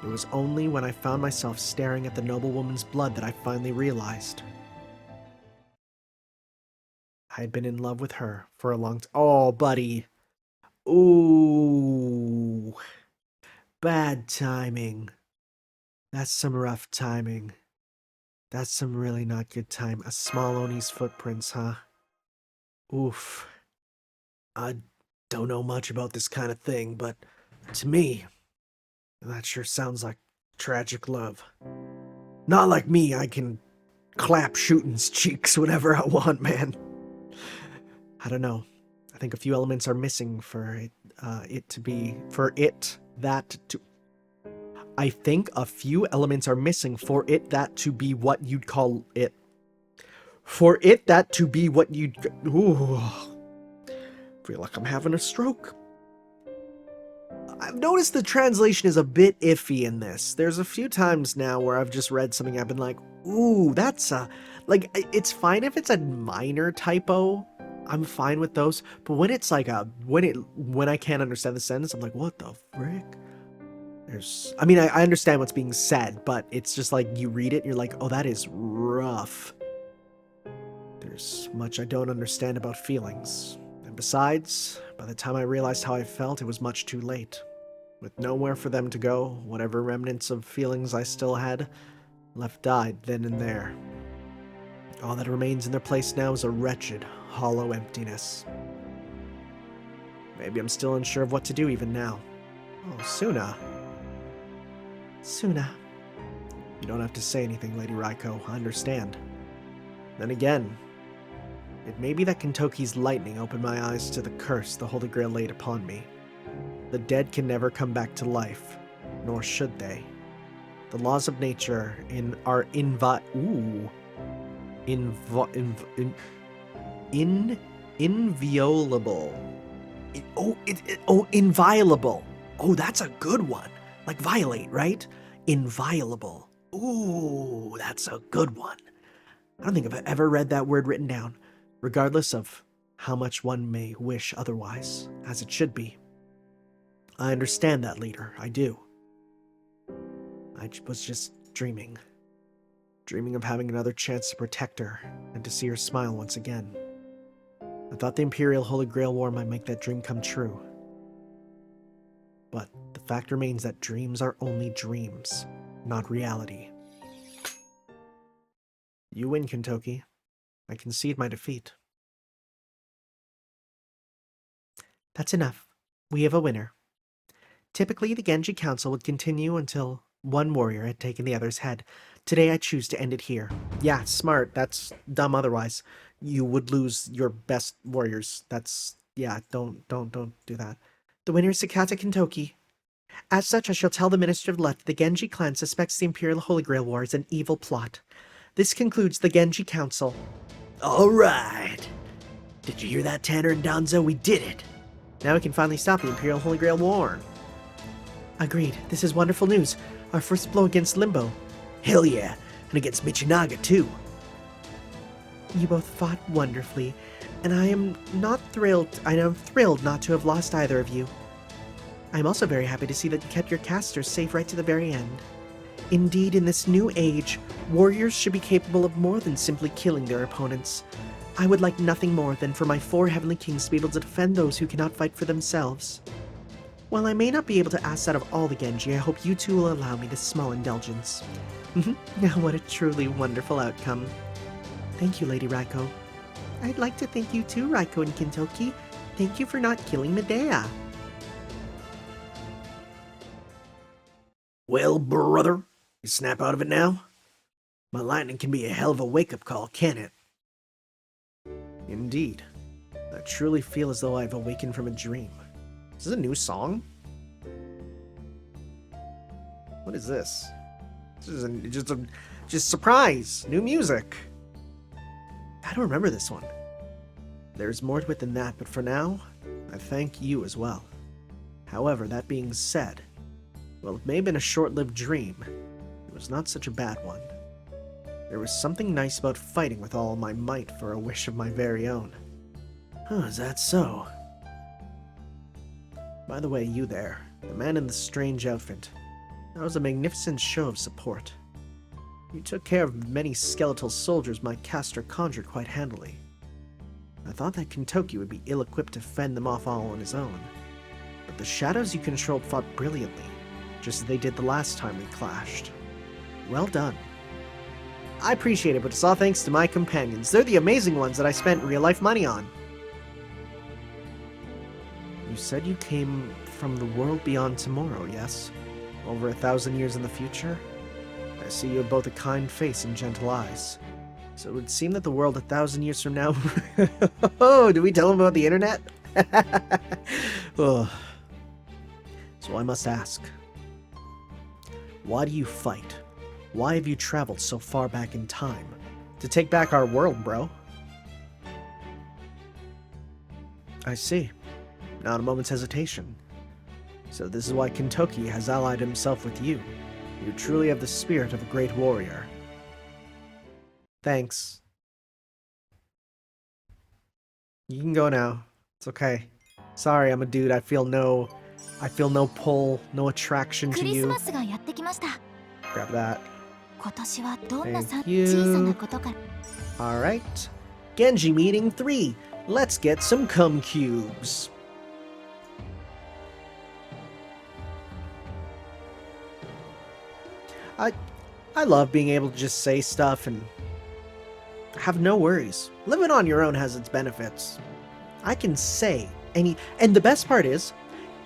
It was only when I found myself staring at the noblewoman's blood that I finally realized. I had been in love with her for a long time. Oh, buddy. Ooh. Bad timing. That's some rough timing. That's some really not good time. A small Oni's footprints, huh? Oof. I don't know much about this kind of thing, but to me, that sure sounds like tragic love. Not like me, I can clap shootin's cheeks whenever I want, man. I don't know. I think a few elements are missing for I think a few elements are missing for it that to be what you'd call it. For it that to be what you'd... Ooh. Feel like I'm having a stroke. I've noticed the translation is a bit iffy in this. There's a few times now where I've just read something I've been like, ooh, that's a... Like, it's fine if it's a minor typo. I'm fine with those. But when it's like a... When I can't understand the sentence, I'm like, what the frick? There's... I mean, I understand what's being said, but it's just like, you read it and you're like, oh, that is rough. There's much I don't understand about feelings. And besides, by the time I realized how I felt, it was much too late. With nowhere for them to go, whatever remnants of feelings I still had left died then and there. All that remains in their place now is a wretched, hollow emptiness. Maybe I'm still unsure of what to do even now. Oh, Suna. Suna. You don't have to say anything, Lady Raiko. I understand. Then again, it may be that Kintoki's lightning opened my eyes to the curse the Holy Grail laid upon me. The dead can never come back to life, nor should they. The laws of nature are inviolable. Inviolable. Oh, that's a good one. Like violate, right? Inviolable. Ooh, that's a good one. I don't think I've ever read that word written down, regardless of how much one may wish otherwise, as it should be. I understand that, leader. I do. I was just dreaming. Dreaming of having another chance to protect her and to see her smile once again. I thought the Imperial Holy Grail War might make that dream come true. But the fact remains that dreams are only dreams, not reality. You win, Kintoki. I concede my defeat. That's enough. We have a winner. Typically, the Genji Council would continue until one warrior had taken the other's head. Today, I choose to end it here. Yeah, smart. That's dumb otherwise. You would lose your best warriors. That's... yeah, don't do that. The winner is Sakata Kintoki. As such, I shall tell the Minister of Left the Genji clan suspects the Imperial Holy Grail War is an evil plot. This concludes the Genji Council. All right. Did you hear that, Tanner and Danzo? We did it. Now we can finally stop the Imperial Holy Grail War. Agreed. This is wonderful news. Our first blow against Limbo. Hell yeah. And against Michinaga, too. You both fought wonderfully, and I am thrilled not to have lost either of you. I am also very happy to see that you kept your casters safe right to the very end. Indeed, in this new age, warriors should be capable of more than simply killing their opponents. I would like nothing more than for my 4 heavenly kings to be able to defend those who cannot fight for themselves. While I may not be able to ask that of all the Genji, I hope you two will allow me this small indulgence. Now what a truly wonderful outcome. Thank you, Lady Raiko. I'd like to thank you too, Raiko and Kintoki. Thank you for not killing Medea. Well, brother, you snap out of it now? My lightning can be a hell of a wake-up call, can't it? Indeed. I truly feel as though I've awakened from a dream. Is this a new song? What is this? This is just surprise! New music! I don't remember this one. There's more to it than that, but for now, I thank you as well. However, that being said, well, it may have been a short-lived dream. It was not such a bad one. There was something nice about fighting with all my might for a wish of my very own. Huh, is that so? By the way, you there, the man in the strange outfit. That was a magnificent show of support. You took care of many skeletal soldiers my caster conjured quite handily. I thought that Kintoki would be ill-equipped to fend them off all on his own. But the shadows you controlled fought brilliantly, just as they did the last time we clashed. Well done. I appreciate it, but it's all thanks to my companions. They're the amazing ones that I spent real-life money on. You said you came from the world beyond tomorrow, yes? Over 1,000 years in the future? I see you have both a kind face and gentle eyes. So it would seem that the world 1,000 years from now... Oh, do we tell them about the internet? Oh. So I must ask. Why do you fight? Why have you traveled so far back in time? To take back our world, bro. I see. Not a moment's hesitation. So this is why Kintoki has allied himself with you. You truly have the spirit of a great warrior. Thanks. You can go now. It's okay. Sorry, I'm a dude. I feel no pull, no attraction to you. Grab that. Thank you. Alright. Genji meeting 3. Let's get some cum cubes. I love being able to just say stuff and have no worries. Living on your own has its benefits. I can say and the best part is,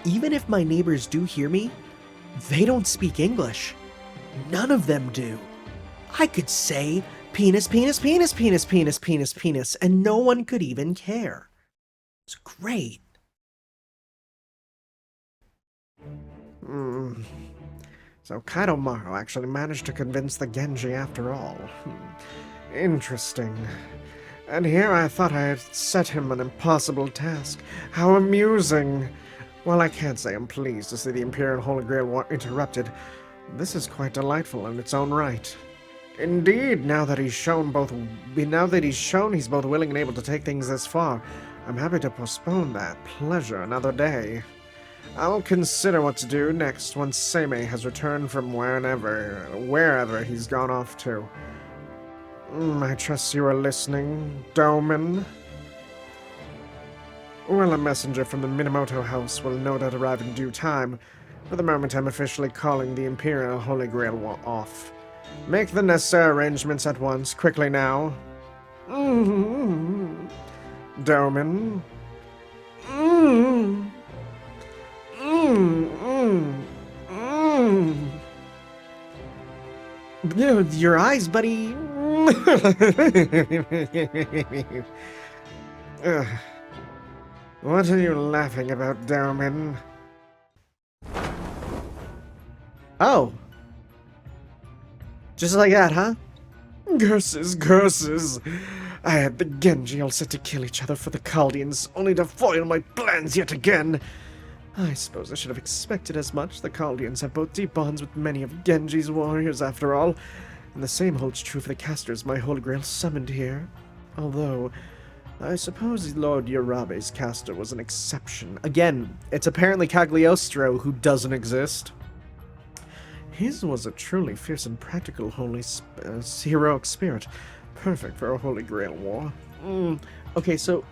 even if my neighbors do hear me, they don't speak English. None of them do. I could say penis, penis, penis, penis, penis, penis, penis, and no one could even care. It's great. So Kaidomaru actually managed to convince the Genji after all. Interesting. And here I thought I had set him an impossible task. How amusing! While I can't say I'm pleased to see the Imperial Holy Grail interrupted, this is quite delightful in its own right. Indeed, now that he's shown he's both willing and able to take things this far, I'm happy to postpone that pleasure another day. I'll consider what to do next once Samy has returned from wherever he's gone off to. I trust you are listening, Doman. Well, a messenger from the Minamoto house will no doubt arrive in due time. For the moment, I'm officially calling the Imperial Holy Grail off. Make the necessary arrangements at once, quickly now. Doman. Your eyes, buddy. What are you laughing about, Doman? Oh. Just like that, huh? Curses. I had the Genji all set to kill each other for the Chaldeans, only to foil my plans yet again. I suppose I should have expected as much. The Chaldeans have both deep bonds with many of Genji's warriors, after all. And the same holds true for the casters my Holy Grail summoned here. Although, I suppose Lord Yorabe's caster was an exception. Again, it's apparently Cagliostro who doesn't exist. His was a truly fierce and practical heroic spirit, perfect for a Holy Grail war. Okay, so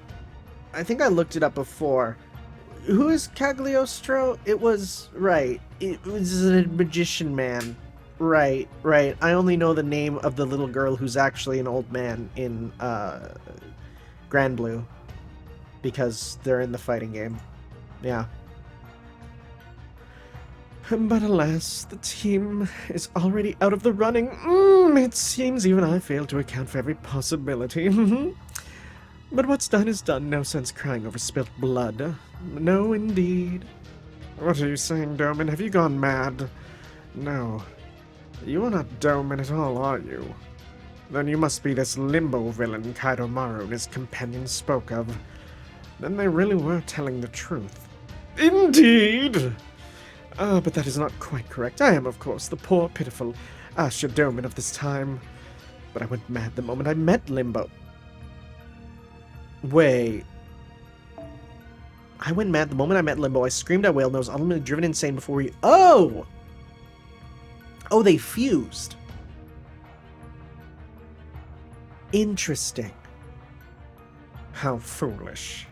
I think I looked it up before. Who is Cagliostro? It was right. It was a magician man. Right. I only know the name of the little girl who's actually an old man in Grand Blue, because they're in the fighting game. Yeah. But alas, the team is already out of the running. It seems even I failed to account for every possibility. But what's done is done. No sense crying over spilt blood. No, indeed. What are you saying, Doman? Have you gone mad? No. You are not Doman at all, are you? Then you must be this limbo villain Kaido Maru and his companions spoke of. Then they really were telling the truth. Indeed! But that is not quite correct. I am, of course, the poor, pitiful Asha Doman of this time. But I went mad the moment I met Limbo. Wait. I went mad the moment I met Limbo. I screamed at Whale Nose, ultimately driven insane before we... Oh! Oh, they fused. Interesting. How foolish.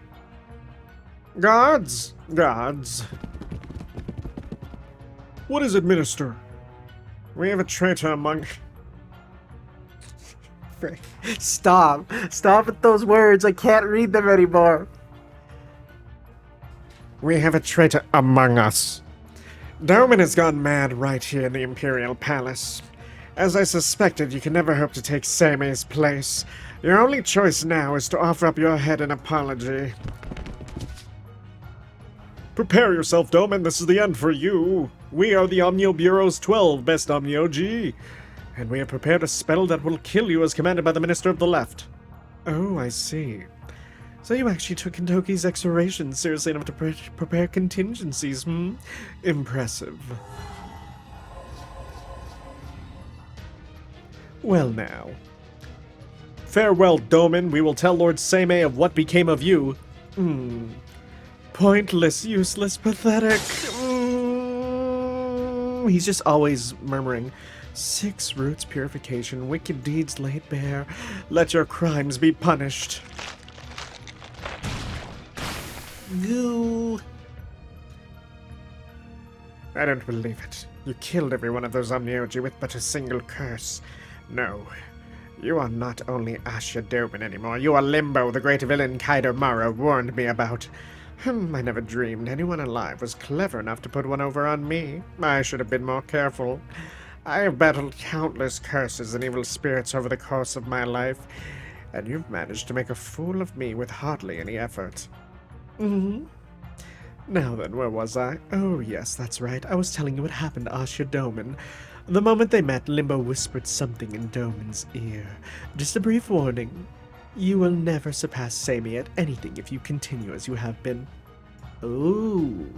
Guards! Guards! What is it, Minister? We have a traitor among... Frick. Stop. Stop with those words. I can't read them anymore. We have a traitor among us. Doman has gone mad right here in the Imperial Palace. As I suspected, you can never hope to take Sami's place. Your only choice now is to offer up your head in apology. Prepare yourself, Doman. This is the end for you. We are the Omnio Bureau's 12 best Omnio-G, and we have prepared a spell that will kill you as commanded by the Minister of the Left. Oh, I see. So you actually took Kintoki's exhortation seriously enough to prepare contingencies, Impressive. Well now. Farewell, Doman. We will tell Lord Seimei of what became of you. Pointless, useless, pathetic. He's just always murmuring. 6 roots purification, wicked deeds laid bare. Let your crimes be punished. Goo. I don't believe it. You killed every one of those Omnioji with but a single curse. No. You are not only Asha Doman anymore, you are Limbo, the great villain Kaido Maru warned me about. I never dreamed anyone alive was clever enough to put one over on me. I should have been more careful. I have battled countless curses and evil spirits over the course of my life, and you've managed to make a fool of me with hardly any effort. Now then, where was I? Oh yes, that's right. I was telling you what happened to Asha Doman. The moment they met, Limbo whispered something in Doman's ear. Just a brief warning. You will never surpass Samy at anything if you continue as you have been. Ooh.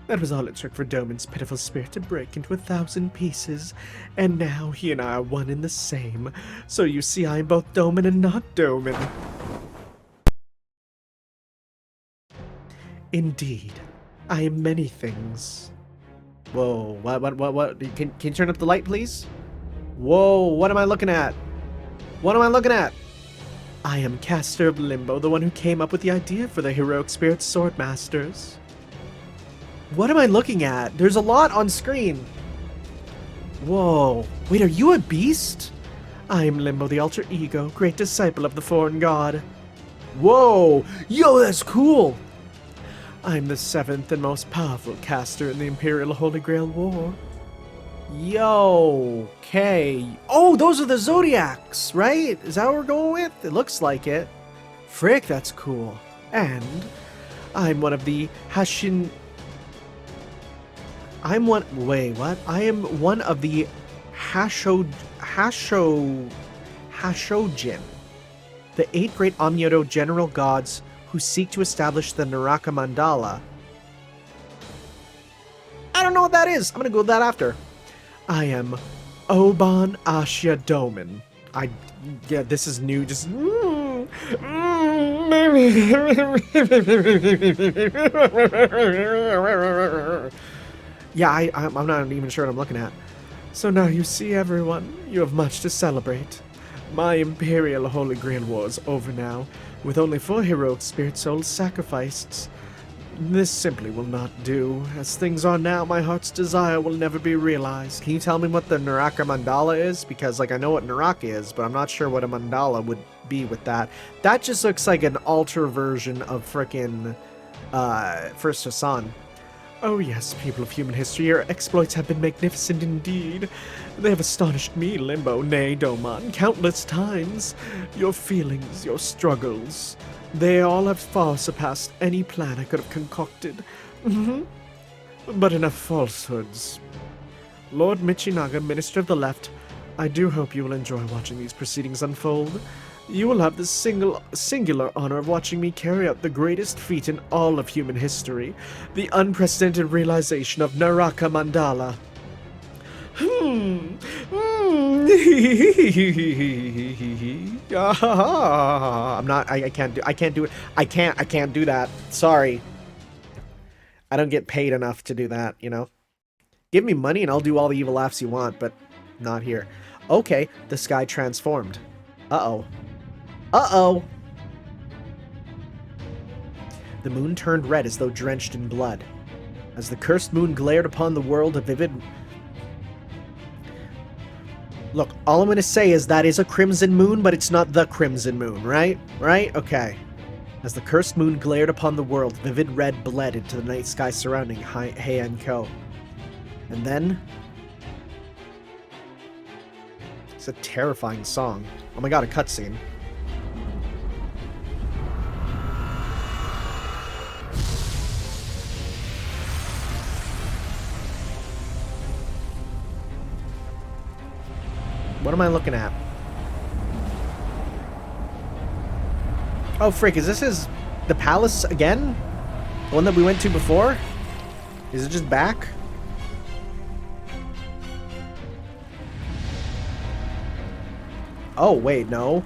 That was all it took for Doman's pitiful spirit to break into 1,000 pieces, and now he and I are one and the same. So you see, I am both Doman and not Doman. Indeed, I am many things. Whoa, what? Can you turn up the light, please? Whoa, what am I looking at? What am I looking at? I am Caster of Limbo, the one who came up with the idea for the Heroic Spirit Swordmasters. What am I looking at? There's a lot on screen. Whoa. Wait, are you a beast? I am Limbo, the alter ego, great disciple of the foreign god. Whoa. Yo, that's cool. I'm the 7th and most powerful caster in the Imperial Holy Grail War. Yo, okay. Oh, those are the Zodiacs, right? Is that what we're going with? It looks like it. Frick, that's cool. And I'm one of the Hashin... I am one of the Hashojin, the 8 great Omniodo general gods who seek to establish the Naraka Mandala. I don't know what that is. I'm gonna go with that after. I am Oban Asha Doman. Yeah, this is new. Just. Yeah, I'm not even sure what I'm looking at. So now you see, everyone, you have much to celebrate. My Imperial Holy Grail War is over now, with only 4 heroic spirit souls sacrificed. This simply will not do. As things are now, my heart's desire will never be realized. Can you tell me what the Naraka Mandala is? Because, like, I know what Naraka is, but I'm not sure what a Mandala would be with that. That just looks like an alter version of frickin' First Hassan. Oh yes, people of human history, your exploits have been magnificent indeed. They have astonished me, Limbo, nay, Domon, countless times. Your feelings, your struggles, they all have far surpassed any plan I could have concocted. But enough falsehoods. Lord Michinaga, Minister of the Left, I do hope you will enjoy watching these proceedings unfold. You will have the singular honor of watching me carry out the greatest feat in all of human history, the unprecedented realization of Naraka Mandala. I can't do it. I can't do that. Sorry. I don't get paid enough to do that, you know? Give me money and I'll do all the evil laughs you want, but not here. Okay, the sky transformed. Uh-oh. Uh-oh! The moon turned red as though drenched in blood. As the cursed moon glared upon the world, a vivid... Look, all I'm gonna say is that is a crimson moon, but it's not the crimson moon, right? Right? Okay. As the cursed moon glared upon the world, vivid red bled into the night sky surrounding Heian-Kyo. And then... It's a terrifying song. Oh my god, a cutscene. What am I looking at? Oh, frick, is this the palace again? The one that we went to before? Is it just back? Oh, wait, no.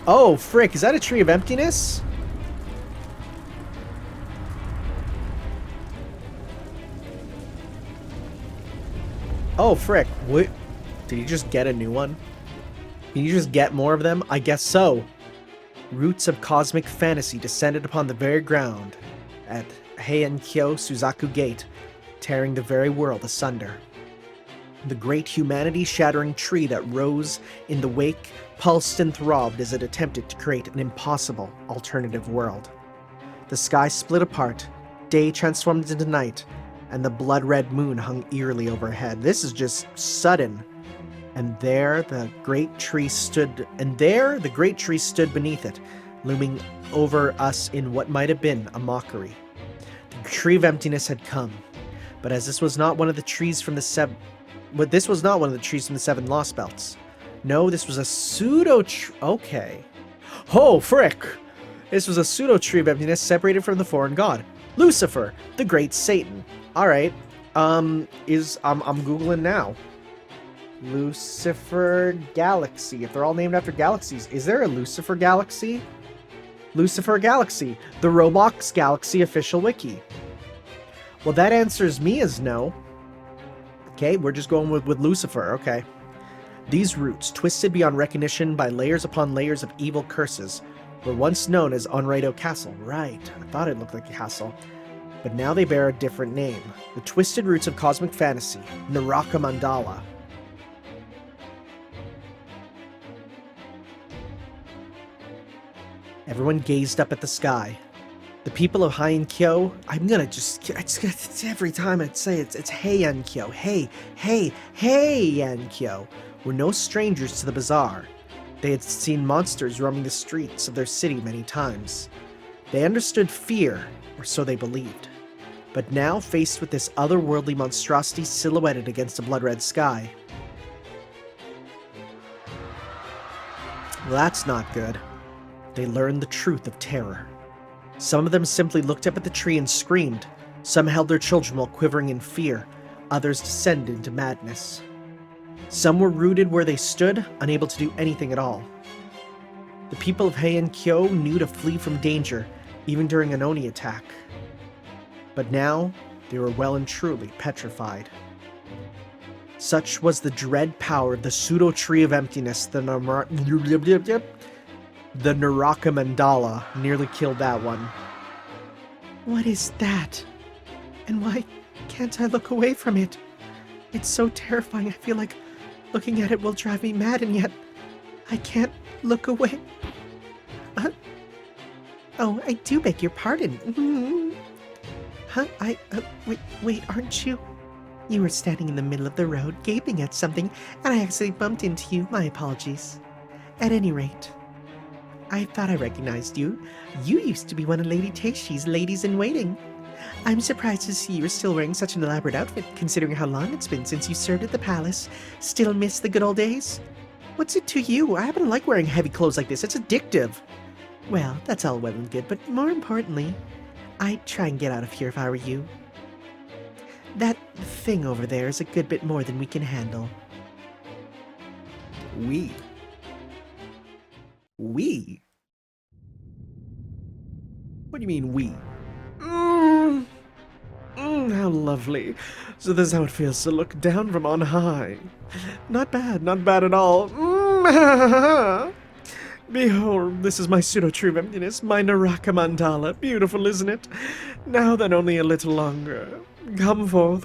Oh, frick, is that a tree of emptiness? Oh, frick. What? Did you just get a new one? Can you just get more of them? I guess so. Roots of cosmic fantasy descended upon the very ground at Heian-Kyo Suzaku Gate, tearing the very world asunder. The great humanity-shattering tree that rose in the wake pulsed and throbbed as it attempted to create an impossible alternative world. The sky split apart, day transformed into night, and the blood-red moon hung eerily overhead. This is just sudden. And there the great tree stood beneath it, looming over us in what might have been a mockery. The tree of emptiness had come, but as this was not one of the trees from the seven lost belts. No, this was a pseudo okay. Oh, frick! This was a pseudo tree of emptiness separated from the foreign god, Lucifer, the great Satan. Alright, I'm Googling now. Lucifer Galaxy. If they're all named after galaxies, is there a Lucifer Galaxy? Lucifer Galaxy, the Roblox Galaxy official wiki. Well, that answers me as no. Okay, we're just going with Lucifer, okay. These roots, twisted beyond recognition by layers upon layers of evil curses, were once known as Onraido Castle. Right, I thought it looked like a castle. But now they bear a different name. The twisted roots of cosmic fantasy, Naraka Mandala. Everyone gazed up at the sky. The people of Heian-Kyo, I'm gonna just, it's every time I'd say it's Heian-Kyo, Heian-Kyo, were no strangers to the bazaar. They had seen monsters roaming the streets of their city many times. They understood fear, or so they believed. But now, faced with this otherworldly monstrosity silhouetted against a blood-red sky. Well, that's not good. They learned the truth of terror. Some of them simply looked up at the tree and screamed. Some held their children while quivering in fear. Others descended into madness. Some were rooted where they stood, unable to do anything at all. The people of Heian-Kyo knew to flee from danger, even during an Oni attack. But now, they were well and truly petrified. Such was the dread power of the pseudo tree of emptiness, the Naraka Mandala. Nearly killed that one. What is that? And why can't I look away from it? It's so terrifying. I feel like looking at it will drive me mad, and yet I can't look away. Oh, I do beg your pardon. Huh? Wait, aren't you? You were standing in the middle of the road, gaping at something, and I accidentally bumped into you. My apologies. At any rate, I thought I recognized you. You used to be one of Lady Teishi's ladies-in-waiting. I'm surprised to see you're still wearing such an elaborate outfit, considering how long it's been since you served at the palace. Still miss the good old days? What's it to you? I happen to like wearing heavy clothes like this. It's addictive. Well, that's all well and good, but more importantly, I'd try and get out of here if I were you. That thing over there is a good bit more than we can handle. We? What do you mean, we? How lovely. So this is how it feels to look down from on high. Not bad at all. Behold, this is my pseudo-tree of emptiness, my Naraka Mandala. Beautiful, isn't it? Now then, only a little longer. Come forth,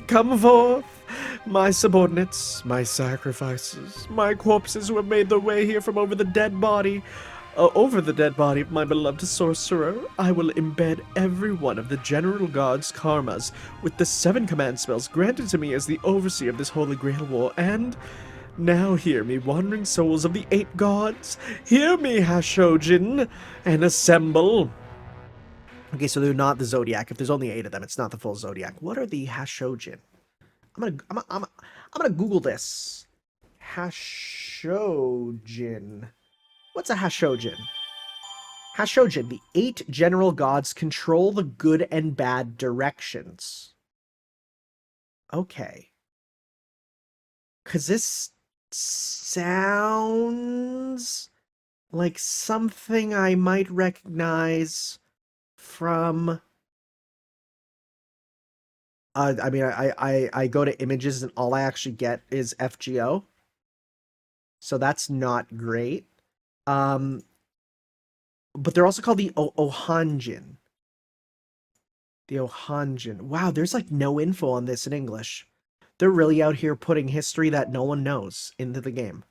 my subordinates, my sacrifices, my corpses who have made their way here from over the dead body of my beloved sorcerer. I will embed every one of the general god's karmas with the 7 command spells granted to me as the overseer of this holy grail war, and now hear me, wandering souls of the 8 gods. Hear me, Hashojin, and assemble. Okay, so they're not the Zodiac. If there's only 8 of them, it's not the full Zodiac. What are the Hashojin? I'm gonna Google this. Hashojin. What's a Hashojin? Hashojin, the 8 general gods control the good and bad directions. Okay. 'Cause this sounds like something I might recognize from... I mean, I go to images and all I actually get is FGO. So that's not great. But they're also called the Ohanjin. The Ohanjin. Wow, there's like no info on this in English. They're really out here putting history that no one knows into the game.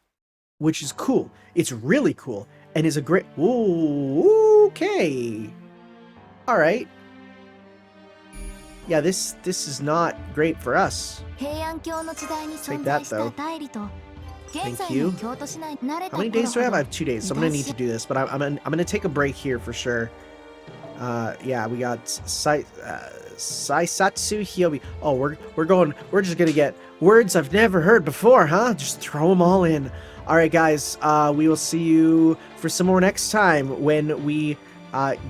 Which is cool. It's really cool. And is a great... Ooh, okay. Alright. Yeah, this is not great for us. Take that, though. Thank you. How many days do I have? I have 2 days, so I'm gonna need to do this. But I'm gonna take a break here for sure. Yeah, we got Saisatsu Hyobi. Oh, we're just gonna get words I've never heard before, huh? Just throw them all in. All right, guys. We will see you for some more next time when we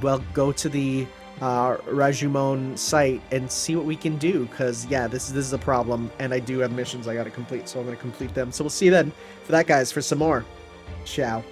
well go to the Rajumon site and see what we can do, because yeah, this is a problem, and I do have missions I gotta complete, so I'm gonna complete them. So we'll see you then for that, guys, for some more. Ciao.